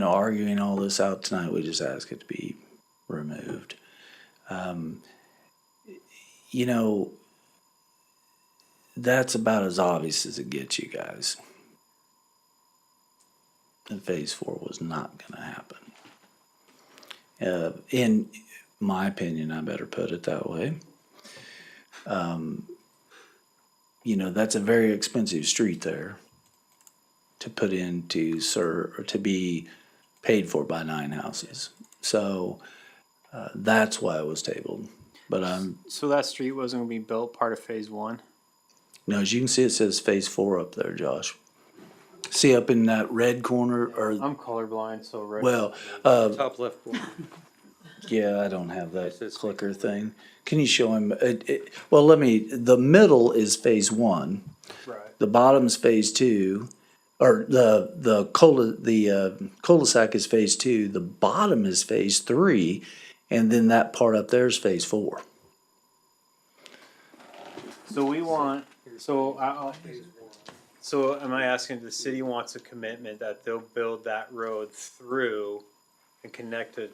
arguing all this out tonight, we just ask it to be removed. That's about as obvious as it gets, you guys. And phase four was not gonna happen. In my opinion, I better put it that way. That's a very expensive street there to put in to serve, or to be paid for by 9 houses. So, that's why it was tabled. But So that street wasn't gonna be built part of phase one? no, as you can see, it says phase four up there, Josh. See up in that red corner, or, I'm colorblind, so red. well, top left corner. yeah, I don't have that says clicker thing. Can you show him? Well, the middle is phase one. Right. The bottom's phase two, or the cul-de-sac is phase two. The bottom is phase three, and then that part up there is phase four. So we want, so so am I asking if the city wants a commitment that they'll build that road through and connect it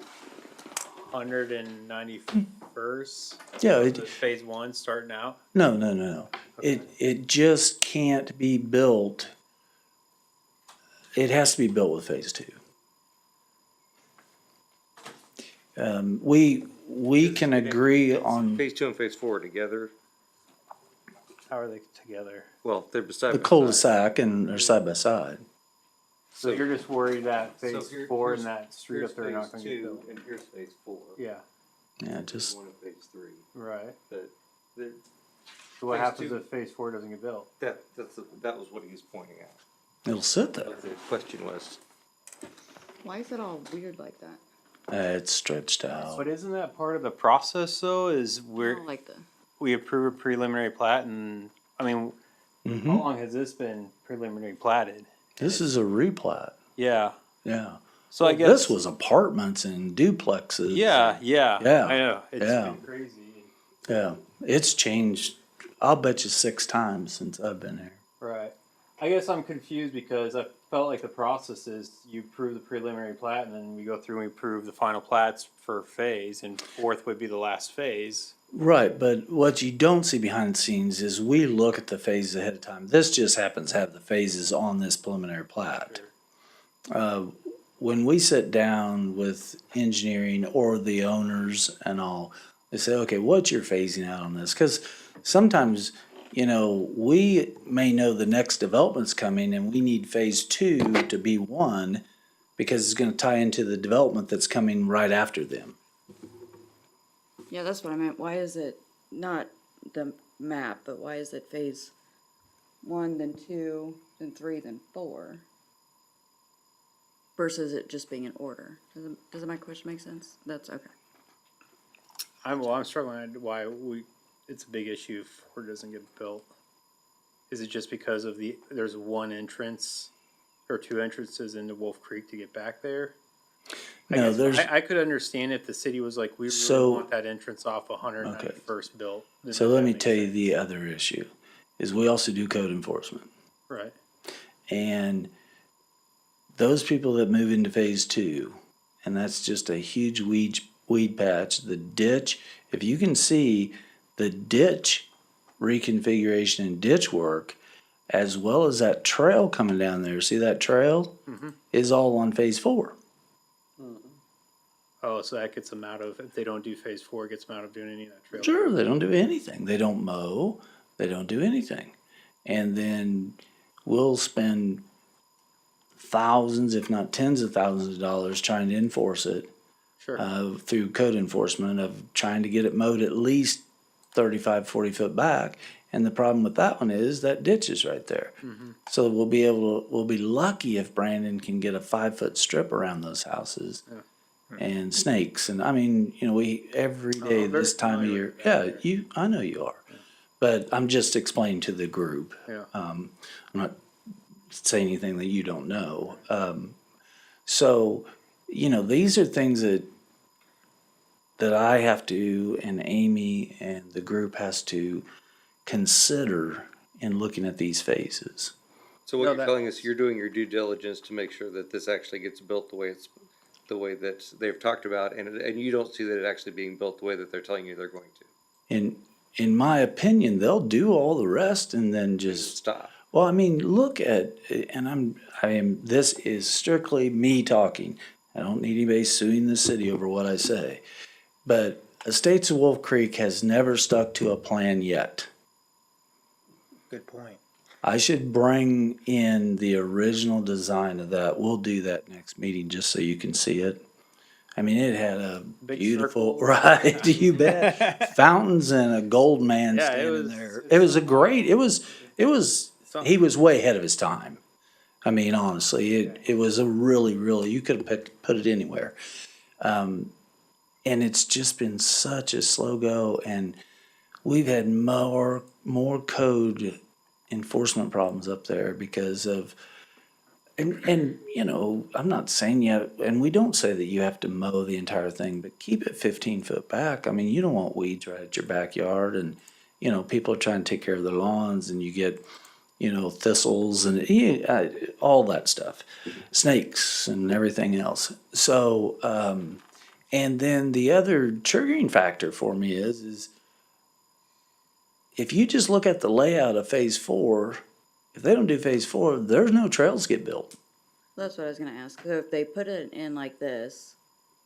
191st? Yeah, The phase one starting out? No. It just can't be built. It has to be built with phase two. We can agree on Phase 2 and phase 4 together. How are they together? Well, they're beside. the by side. cul-de-sac and they're side by side. So you're just worried that phase So four here's- and that street up there are not gonna get built? And here's phase 4. Yeah. Yeah, just, One of phase three. Right. That, that, So what Phase happens two- if phase 4 doesn't get built? that was what he was pointing out. it'll sit there. What the question was. Why is it all weird like that? It's stretched out. But isn't that part of the process though, is I we're, don't like the, we approve a preliminary plat and, I mean, how Hmm. long has this been preliminary platted? This is a replat, Yeah, yeah. so I Well, guess. This was apartments and duplexes. Yeah, yeah. Yeah, I know, it's yeah. been crazy. Yeah, it's changed, I'll bet you 6 times since I've been here. Right. I guess I'm confused because I felt like the process is you approve the preliminary plat and then we go through and we approve the final plats for phase and 4th would be the last phase. Right, but what you don't see behind the scenes is we look at the phases ahead of time. This just happens to have the phases on this preliminary plat. When we sit down with engineering or the owners and all, they say, okay, what's your phasing out on this? Because sometimes, you know, we may know the next development's coming and we need phase 2 to be 1 because it's gonna tie into the development that's coming right after them. yeah, that's what I meant. Why is it not the map, but why is it phase 1, then 2, then 3, then 4? Versus it just being in order. Does my question make sense? That's okay. I'm struggling at why it's a big issue if 4 doesn't get built. Is it just because of there's one entrance or 2 entrances into Wolf Creek to get back there? No, there's, I could understand if the city was like, we really So- want that entrance off 191st built. then so that let me makes tell you sense. the other issue, is we also do code enforcement. Right. And those people that move into phase 2, and that's just a huge weed patch, the ditch, if you can see the ditch reconfiguration and ditch work, as well as that trail coming down there, see that trail? Is all on phase 4. Oh, so that gets them out of, if they don't do phase 4, it gets them out of doing any of that trail. Sure, they don't do anything. They don't mow. They don't do anything. And then we'll spend thousands, if not tens of thousands of dollars trying to enforce it Sure. through code enforcement of trying to get it mowed at least 35, 40 foot back. And the problem with that one is that ditch is right there. So we'll be lucky if Brandon can get a 5-foot strip around those houses. And snakes, and I mean, you know, we, every day very this time of familiar year, with that, yeah, I know you are. But I'm just explaining to the group. Yeah. I'm not saying anything that you don't know. So, you know, these are things that I have to, and Amy and the group has to consider in looking at these phases. So what No, you're that telling us, you're doing your due diligence to make sure that this actually gets built the way that they've talked about, and you don't see that it actually being built the way that they're telling you they're going to. In my opinion, they'll do all the rest and then just Stop. Well, I mean, look at, and this is strictly me talking. I don't need anybody suing the city over what I say. But Estates of Wolf Creek has never stuck to a plan yet. Good point. I should bring in the original design of that. We'll do that next meeting just so you can see it. I mean, it had a Big beautiful, circle. right, you bet, fountains and a gold man Yeah, it standing was- there. It was a great, he was way ahead of his time. I mean, honestly, it was a really, you could have put it anywhere. And it's just been such a slow go, and we've had more code enforcement problems up there because of, and you know, I'm not saying yet, and we don't say that you have to mow the entire thing, but keep it 15 foot back. I mean, you don't want weeds right at your backyard, and you know, people are trying to take care of their lawns, and you get, you know, thistles and all that stuff, snakes and everything else. So, and then the other triggering factor for me is if you just look at the layout of phase 4, if they don't do phase 4, there's no trails get built. That's what I was gonna ask. So if they put it in like this,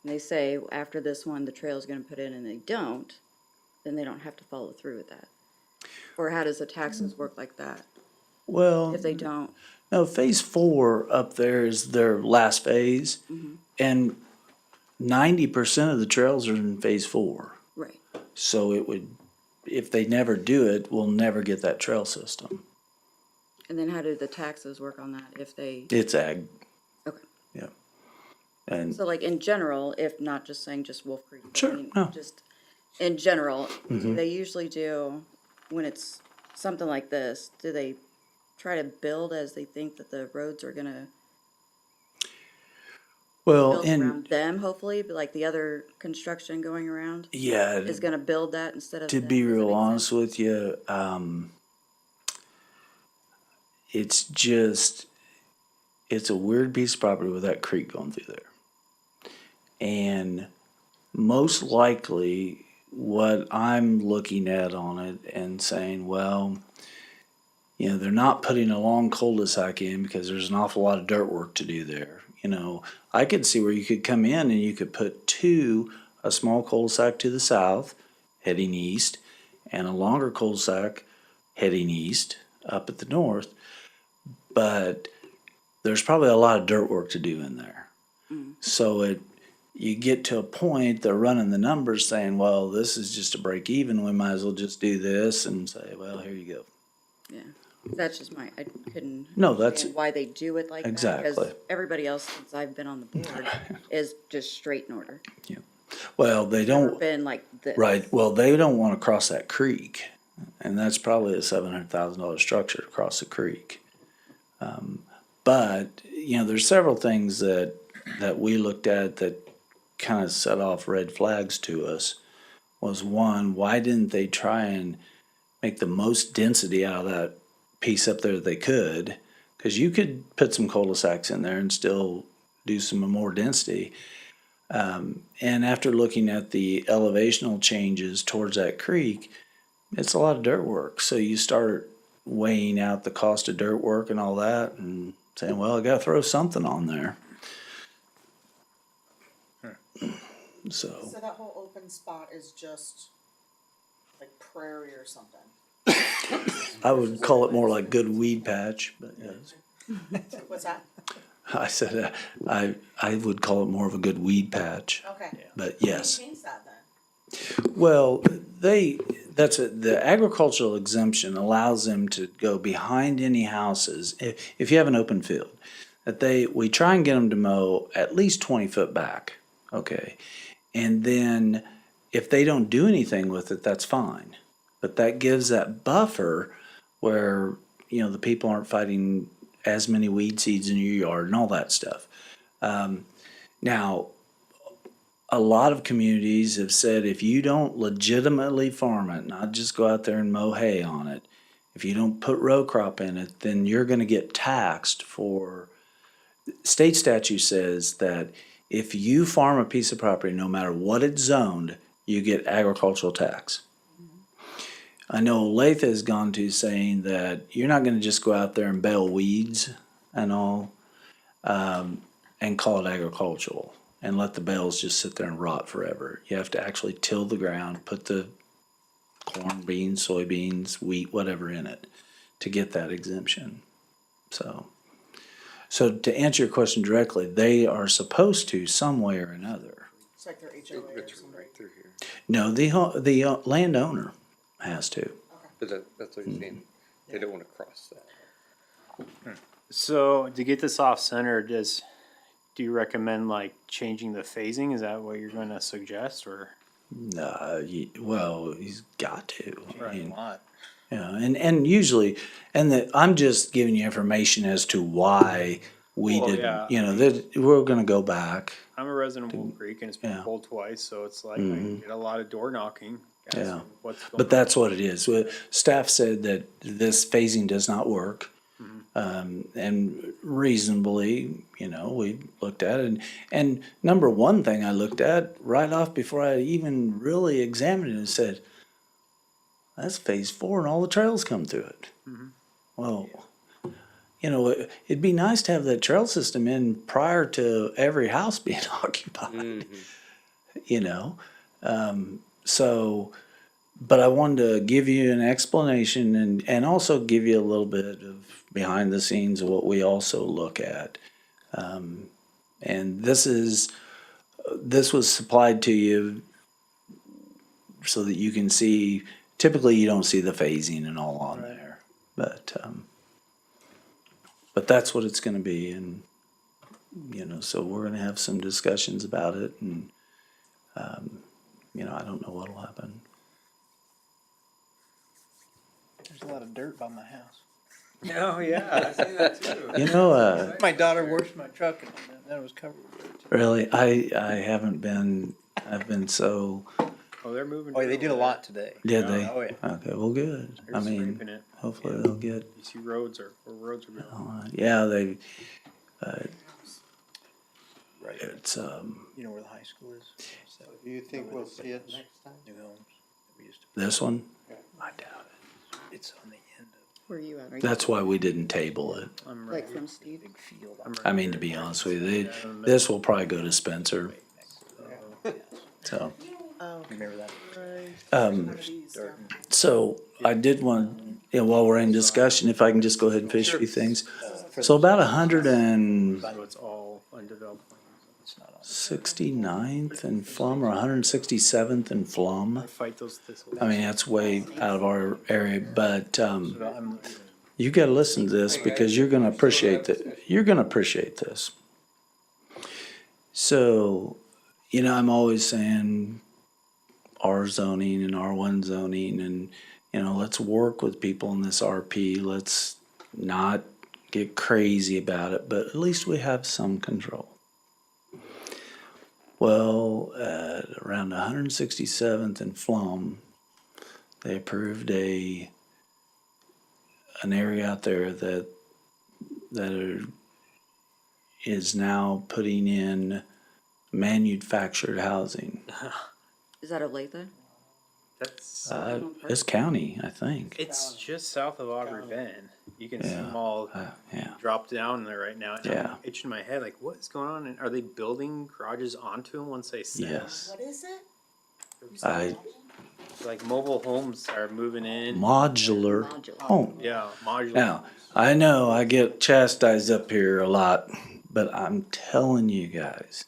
and they say after this one, the trail's gonna put in and they don't, then they don't have to follow through with that. Or how does the taxes work like that Well, if they don't? no, phase 4 up there is their last phase. And 90% of the trails are in phase 4. Right. So it would, if they never do it, we'll never get that trail system. And then how do the taxes work on that if they, It's ag. Okay. Yeah. And so like in general, if not just saying just Wolf Creek. but I Sure, mean, no. Just in general, Mhm. they usually do, when it's something like this, do they try to build as they think that the roads are gonna well, build and around them, hopefully, but like the other construction going around? yeah, Is gonna build that instead of to them? be Does that real make honest sense? with you, it's just, it's a weird piece of property with that creek going through there. And most likely, what I'm looking at on it and saying, well, you know, they're not putting a long cul-de-sac in because there's an awful lot of dirt work to do there. You know, I could see where you could come in and you could put a small cul-de-sac to the south, heading east, and a longer cul-de-sac heading east, up at the north. But there's probably a lot of dirt work to do in there. So you get to a point, they're running the numbers saying, well, this is just a break even, we might as well just do this and say, well, here you go. Yeah, that's just I couldn't. No, that's- understand why they do it like that. Exactly. Because everybody else since I've been on the board is just straight in order. Well, they Never don't, been like this. right, well, they don't wanna cross that creek. And that's probably a $700,000 structure to cross the creek. But, you know, there's several things that we looked at that kind of set off red flags to us. Was one, why didn't they try and make the most density out of that piece up there that they could? Because you could put some cul-de-sacs in there and still do some more density. And after looking at the elevational changes towards that creek, it's a lot of dirt work. So you start weighing out the cost of dirt work and all that and saying, well, I gotta throw something on there. So, So that whole open spot is just like prairie or something? I would call it more like good weed patch, but yes. What's that? I said, I would call it more of a good weed patch, Okay. but yes. Change that then. Well, the agricultural exemption allows them to go behind any houses, if you have an open field, we try and get them to mow at least 20 foot back, okay? And then if they don't do anything with it, that's fine. But that gives that buffer where, you know, the people aren't fighting as many weed seeds in your yard and all that stuff. Now, a lot of communities have said if you don't legitimately farm it, not just go out there and mow hay on it, if you don't put row crop in it, then you're going to get taxed for. State statute says that if you farm a piece of property, no matter what it's zoned, you get agricultural tax. I know Olathe has gone to saying that you're not going to just go out there and bale weeds and all and call it agricultural and let the bales just sit there and rot forever. You have to actually till the ground, put the corn, beans, soybeans, wheat, whatever in it to get that exemption. So to answer your question directly, they are supposed to some way or another. It's like their HOA or something. No, the landowner has to. But that's what you're saying, they don't wanna cross that. So to get this off center, do you recommend like changing the phasing? Is that what you're going to suggest, or? Well, he's got to. I mean, lot. yeah, and usually, I'm just giving you information as to why we Well, didn't. yeah. You know, that we're going to go back. I'm a resident of Wolf Creek and it's been Yeah. pulled twice, so it's like I Mhm. get a lot of door knocking. asking Yeah. what's going But that's what it is. Staff said that this phasing does not work. And reasonably, you know, we looked at it. And number one thing I looked at right off before I even really examined it and said, that's phase 4 and all the trails come through it. Well, you know, it'd be nice to have that trail system in prior to every house being occupied, you know? But I wanted to give you an explanation and also give you a little bit of behind the scenes of what we also look at. And this is this was supplied to you so that you can see, typically you don't see the phasing and all on there. But that's what it's gonna be, and, so we're gonna have some discussions about it, and, I don't know what'll happen. There's a lot of dirt by my house. Oh, yeah, I see that too. My daughter washed my truck and that was covered with dirt. Really, I haven't been, I've been so, Oh, they're moving. Oh, they did a lot today. did they? Oh, yeah. Okay, well, good. They're I mean, scraping it. hopefully they'll get, You see roads are going. yeah, they, Right. it's, You know where the high school is? So, Do you think we'll see it next time? New Homes. that we used to- this one, I doubt it. It's on the end of Where are you at? Are you That's why we didn't table it. I'm like right. from Steve? a big field. I mean, to be honest with you, this will probably go to Spencer, so. Remember that? So I did want, while we're in discussion, if I can just go ahead and finish a few things. So about 169th So it's all undeveloped. and Flum, or 167th and Flum. Fight those thistles. I mean, that's way out of our area, but, I'm, you gotta listen to this because you're gonna appreciate that, you're gonna appreciate this. So, I'm always saying R zoning and R1 zoning and, let's work with people in this RP. Let's not get crazy about it, but at least we have some control. Well, at around 167th and Flum, they approved an area out there that is now putting in manufactured housing. Is that Olathe? That's, It's county, I think. it's just south of Aubrey Bend. You can see Yeah. them all Yeah. drop down there right now. And Yeah. I'm itching my head, like, what is going on? And are they building garages onto them once they set? Yes. What is it? Like mobile homes are moving in. Modular home. Yeah, modular. Now, I know I get chastised up here a lot, but I'm telling you guys,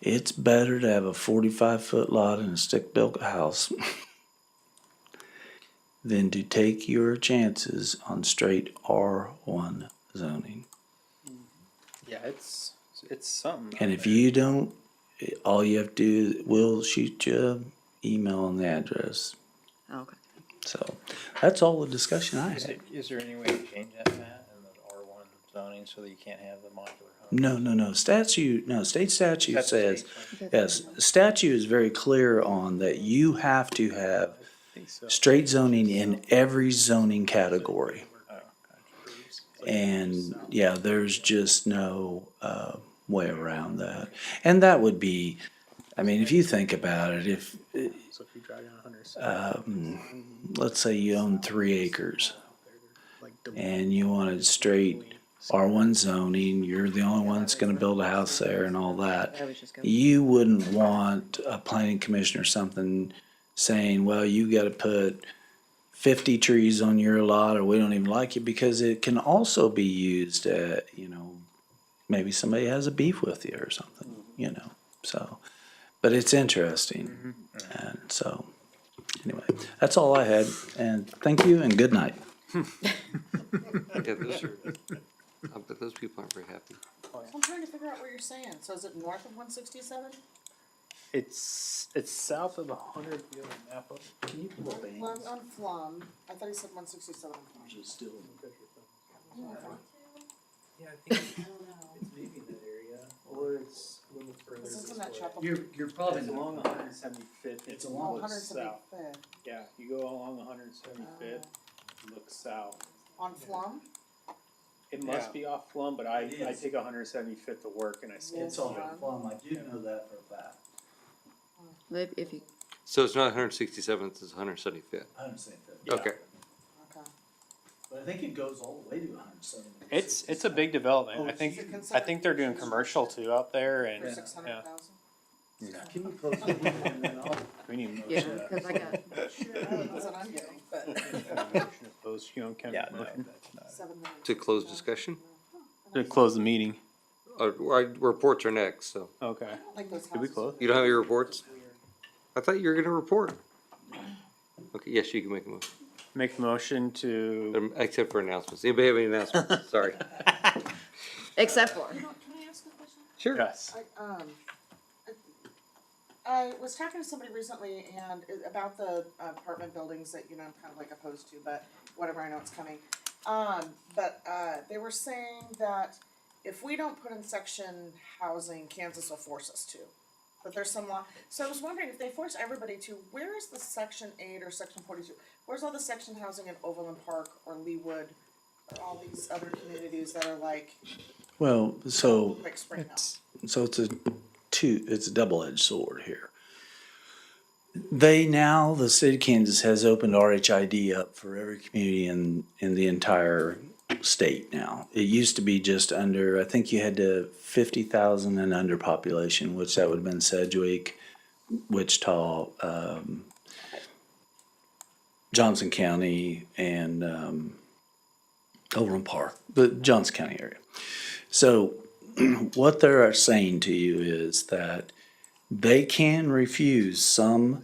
it's better to have a 45-foot lot and a stick-built house than to take your chances on straight R1 zoning. Yeah, it's something. And if you don't, all you have to do, we'll shoot you an email on the address. Okay. So that's all the discussion I Is had. there any way to change that, Matt, in the R1 zoning so that you can't have the modular home? No. State statute That's says, state. yes, statute is very clear on that you have to have straight zoning in every zoning category. And, yeah, there's just no, way around that. And that would be, I mean, if you think about it, if, So if you drive down 100, let's say you own 3 acres and you wanted straight R1 zoning, you're the only one that's gonna build a house there and all that. I was just going. You wouldn't want a planning commission or something saying, well, you gotta put 50 trees on your lot or we don't even like you, because it can also be used at, maybe somebody has a beef with you or something, so. But it's interesting. And so, anyway, that's all I had. And thank you and good night. Yeah, those are, but those people aren't very happy. So I'm trying to figure out what you're saying. So is it north of 167? it's south of 100. You have a map of it? Can you pull up any? Well, on Flum. I thought he said 167 on Flum. Yeah, I think it's maybe in that area, or it's a little further. This is in that chapel. You're probably along 175th. It's Oh, along south. 175th. Yeah, you go along 175th, look south. On Flum? It must be off Flum, but I take 175th to work and I skip. It's on Plum, I do know that for a fact. If you, So it's not 167th, it's 175th. Yeah. Okay. Okay. But I think it goes all the way to 170. It's a big development. I think they're doing commercial too out there and For yeah. 600,000? Can you post it and then I'll We need motion. yeah, because I got, That's what I'm getting, but Those, kind Yeah, of no, motion. 7 million. To close discussion? To close the meeting. reports are next, so. Okay. Like those Did we houses. close? You don't have your reports? I thought you were gonna report. Okay, yes, you can make a motion, Make the motion to, except for announcements. Anybody have any announcements? Sorry. Except for. You know, can I ask a question? Sure. yes. I was talking to somebody recently and about the apartment buildings that, you know, I'm kind of like opposed to, but whatever, I know it's coming. They were saying that if we don't put in section housing, Kansas will force us to. But there's some law, so I was wondering if they force everybody to, where is the section 8 or section 42? Where's all the section housing in Overland Park or Leawood or all these other communities that are like Spring Hill? So it's a double-edged sword here. The state of Kansas has opened RHID up for every community in the entire state now. It used to be just under, I think you had to 50,000 and under population, which that would have been Sedgwick, Wichita, Johnson County, and Overland Park, the Johnson County area. So what they're saying to you is that they can refuse some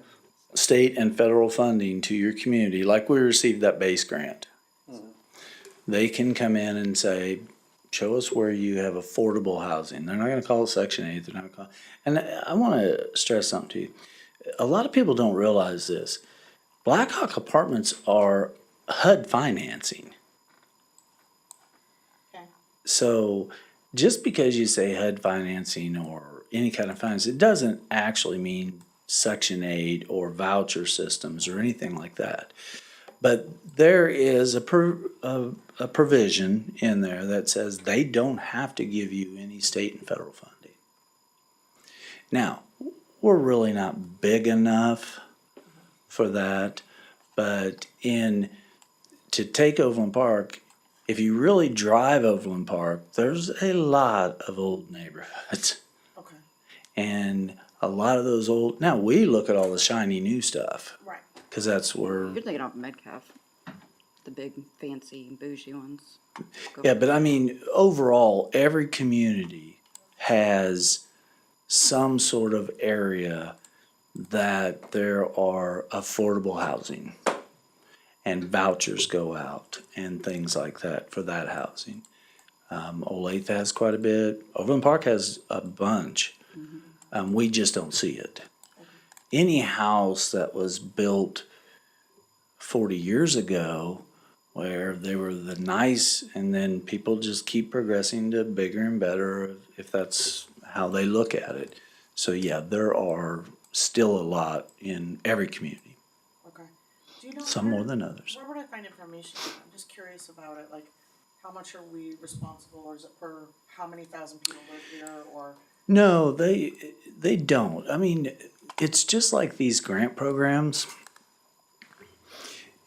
state and federal funding to your community, like we received that base grant. They can come in and say, show us where you have affordable housing. They're not gonna call it Section 8, they're not gonna call, and I wanna stress something to you. A lot of people don't realize this. Blackhawk Apartments are HUD financing. Okay. So just because you say HUD financing or any kind of finance, it doesn't actually mean Section 8 or voucher systems or anything like that. But there is a provision in there that says they don't have to give you any state and federal funding. Now, we're really not big enough for that, but to take Overland Park, if you really drive Overland Park, there's a lot of old neighborhoods. Okay, And a lot of those old, now we look at all the shiny new stuff, right. because that's where, You're thinking of Metcalf, the big fancy bougie ones. yeah, but I mean, overall, every community has some sort of area that there are affordable housing. And vouchers go out and things like that for that housing. Olathe has quite a bit. Overland Park has a bunch. We just don't see it. Any house that was built 40 years ago, where they were the nice, and then people just keep progressing to bigger and better if that's how they look at it. So yeah, there are still a lot in every community, Okay. Do you know some more than others. where would I find information? I'm just curious about it, like, how much are we responsible, or is it per how many thousand people live here, or? No, they don't. I mean, it's just like these grant programs.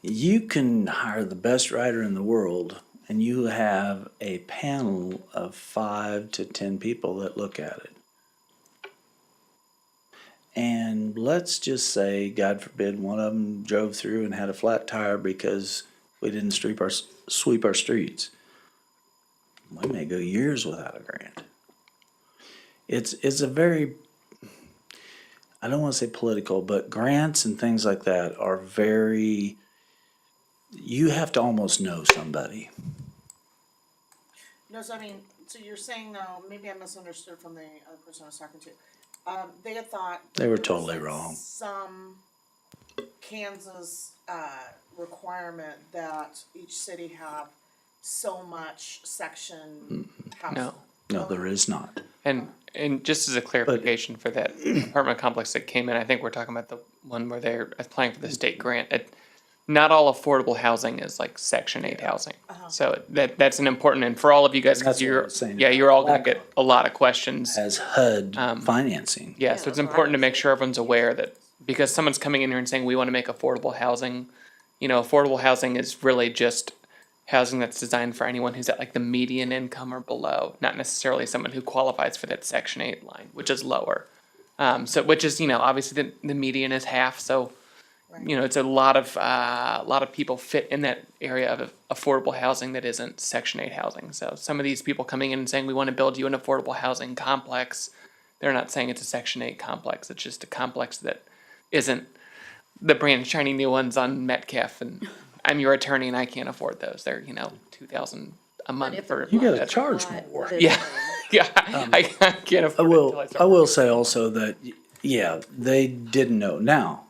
You can hire the best writer in the world, and you have a panel of 5 to 10 people that look at it. And let's just say, God forbid, one of them drove through and had a flat tire because we didn't sweep our streets. We may go years without a grant. It's a very, I don't want to say political, but grants and things like that are very, you have to almost know somebody. No, so I mean, so you're saying now, maybe I misunderstood from the other person I was talking to. They had thought. They were there was, totally like, wrong. Some Kansas, requirement that each city have so much section housing. No, there is not. And just as a clarification for that apartment complex that came in, I think we're talking about the one where they're applying for the state grant. Not all affordable housing is like Section 8 housing. So that's an important, and for all of you guys, That's because what I you're, was saying. yeah, you're all gonna get a lot of questions. As HUD financing. Yeah, so it's important to make sure everyone's aware that, because someone's coming in here and saying, we wanna make affordable housing, affordable housing is really just housing that's designed for anyone who's at like the median income or below, not necessarily someone who qualifies for that Section 8 line, which is lower. Which is, obviously the median is half, so, you know, it's a lot of people fit in that area of affordable housing that isn't Section 8 housing. So some of these people coming in and saying, we want to build you an affordable housing complex, they're not saying it's a Section 8 complex. It's just a complex that isn't the brand shiny new ones on Metcalf, and I'm your attorney and I can't afford those. They're, you know, $2,000 a month for. You gotta charge more. Yeah, yeah, I can't afford it until I I start. will say also that, yeah, they didn't know. Now,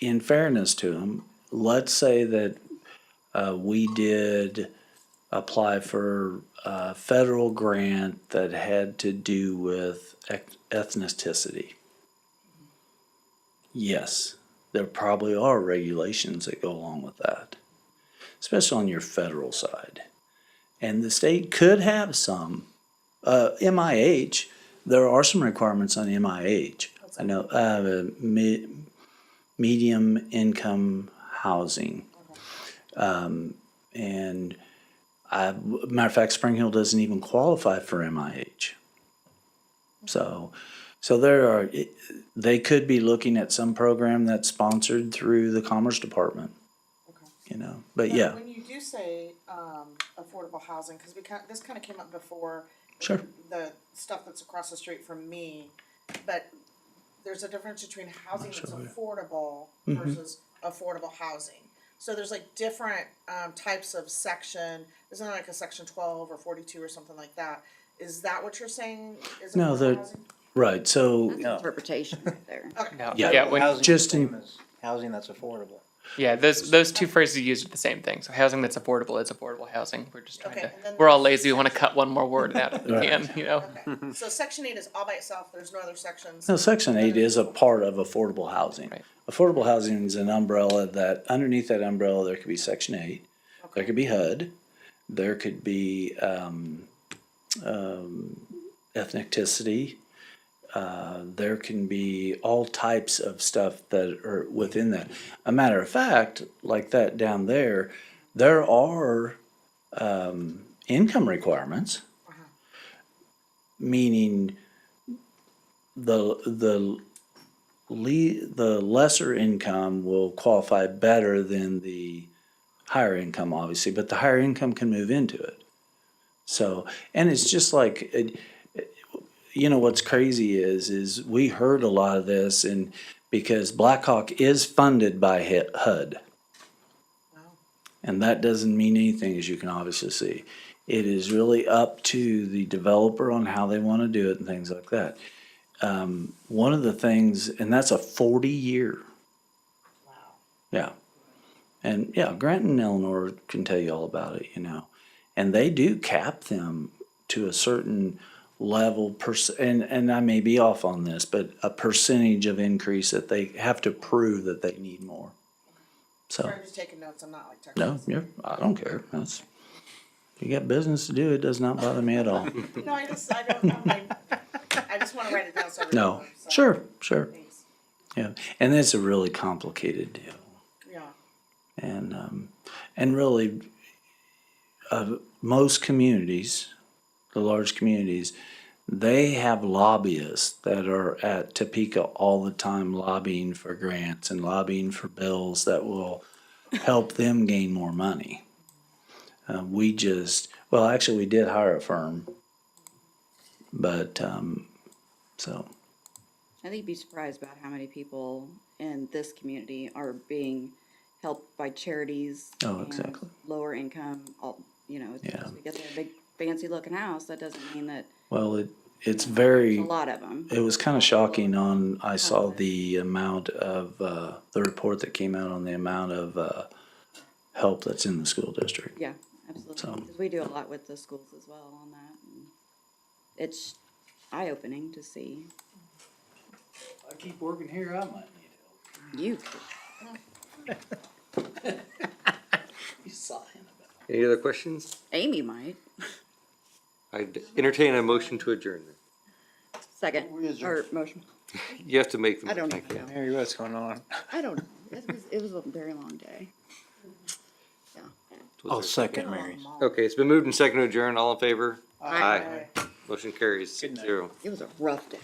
in fairness to them, let's say that we did apply for a federal grant that had to do with ethnicity. Yes, there probably are regulations that go along with that, especially on your federal side. And the state could have some. MIH, there are some requirements on MIH. I know, medium income housing. And matter of fact, Spring Hill doesn't even qualify for MIH. So they could be looking at some program that's sponsored through the Commerce Department. You know, but yeah, When you do say, affordable housing, cause this kinda came up before. Sure. The stuff that's across the street from me, but there's a difference between housing that's affordable versus affordable housing. So there's like different, types of section, isn't there like a section 12 or 42 or something like that? Is that what you're saying is No, affordable the- housing? right, so, That's interpretation right there. No, yeah, yeah, when, Housing just the in- same as housing that's affordable. yeah, those two phrases used are the same thing. So housing that's affordable is affordable housing. We're just trying Okay, to, and then we're all there's lazy. We want to cut one more word out if we Right. can, you know? Okay, so section 8 is all by itself, there's no other sections? no, Section 8 is a part of affordable housing. Right. Affordable housing is an umbrella that, underneath that umbrella, there could be Section 8, there could be HUD, there could be ethnicity, there can be all types of stuff that are within that. A matter of fact, like that down there, there are income requirements, meaning the lesser income will qualify better than the higher income, obviously, but the higher income can move into it. So, and it's just like, you know, what's crazy is we heard a lot of this, and because Blackhawk is funded by HUD. And that doesn't mean anything, as you can obviously see. It is really up to the developer on how they want to do it and things like that. One of the things, and that's a 40-year. Wow. Yeah. And yeah, Grant and Eleanor can tell you all about it, you know. And they do cap them to a certain level, and I may be off on this, but a percentage of increase that they have to prove that they need more. So, Sorry, I'm just taking notes, I'm not like texting. no, I don't care. That's, you got business to do, it does not bother me at all. No, I just wanna write it down so everyone No, knows, so. sure. Thanks. Yeah, and it's a really complicated deal. Yeah. And really, most communities, the large communities, they have lobbyists that are at Topeka all the time lobbying for grants and lobbying for bills that will help them gain more money. We did hire a firm, but, so, I think you'd be surprised about how many people in this community are being helped by charities. Oh, and exactly. Lower income, you know, it's Yeah. because we get a big fancy looking house, that doesn't mean that well, it's very. a lot of them. It was kind of shocking I saw the amount of, the report that came out on the amount of, help that's in the school district. Yeah, absolutely. So- Because we do a lot with the schools as well on that. And it's eye-opening to see. I keep working here, I might need You, Any other questions? Amy might. I'd entertain a motion to adjourn. Second, or motion. You have to make them. I don't know. help. Mary, what's going on? I don't know. It was a very long day. Yeah. I'll second Mary's. Okay, it's been moved and seconded to adjourn. All in favor? Aye. Motion carries Good night. 6-0. It was a rough day.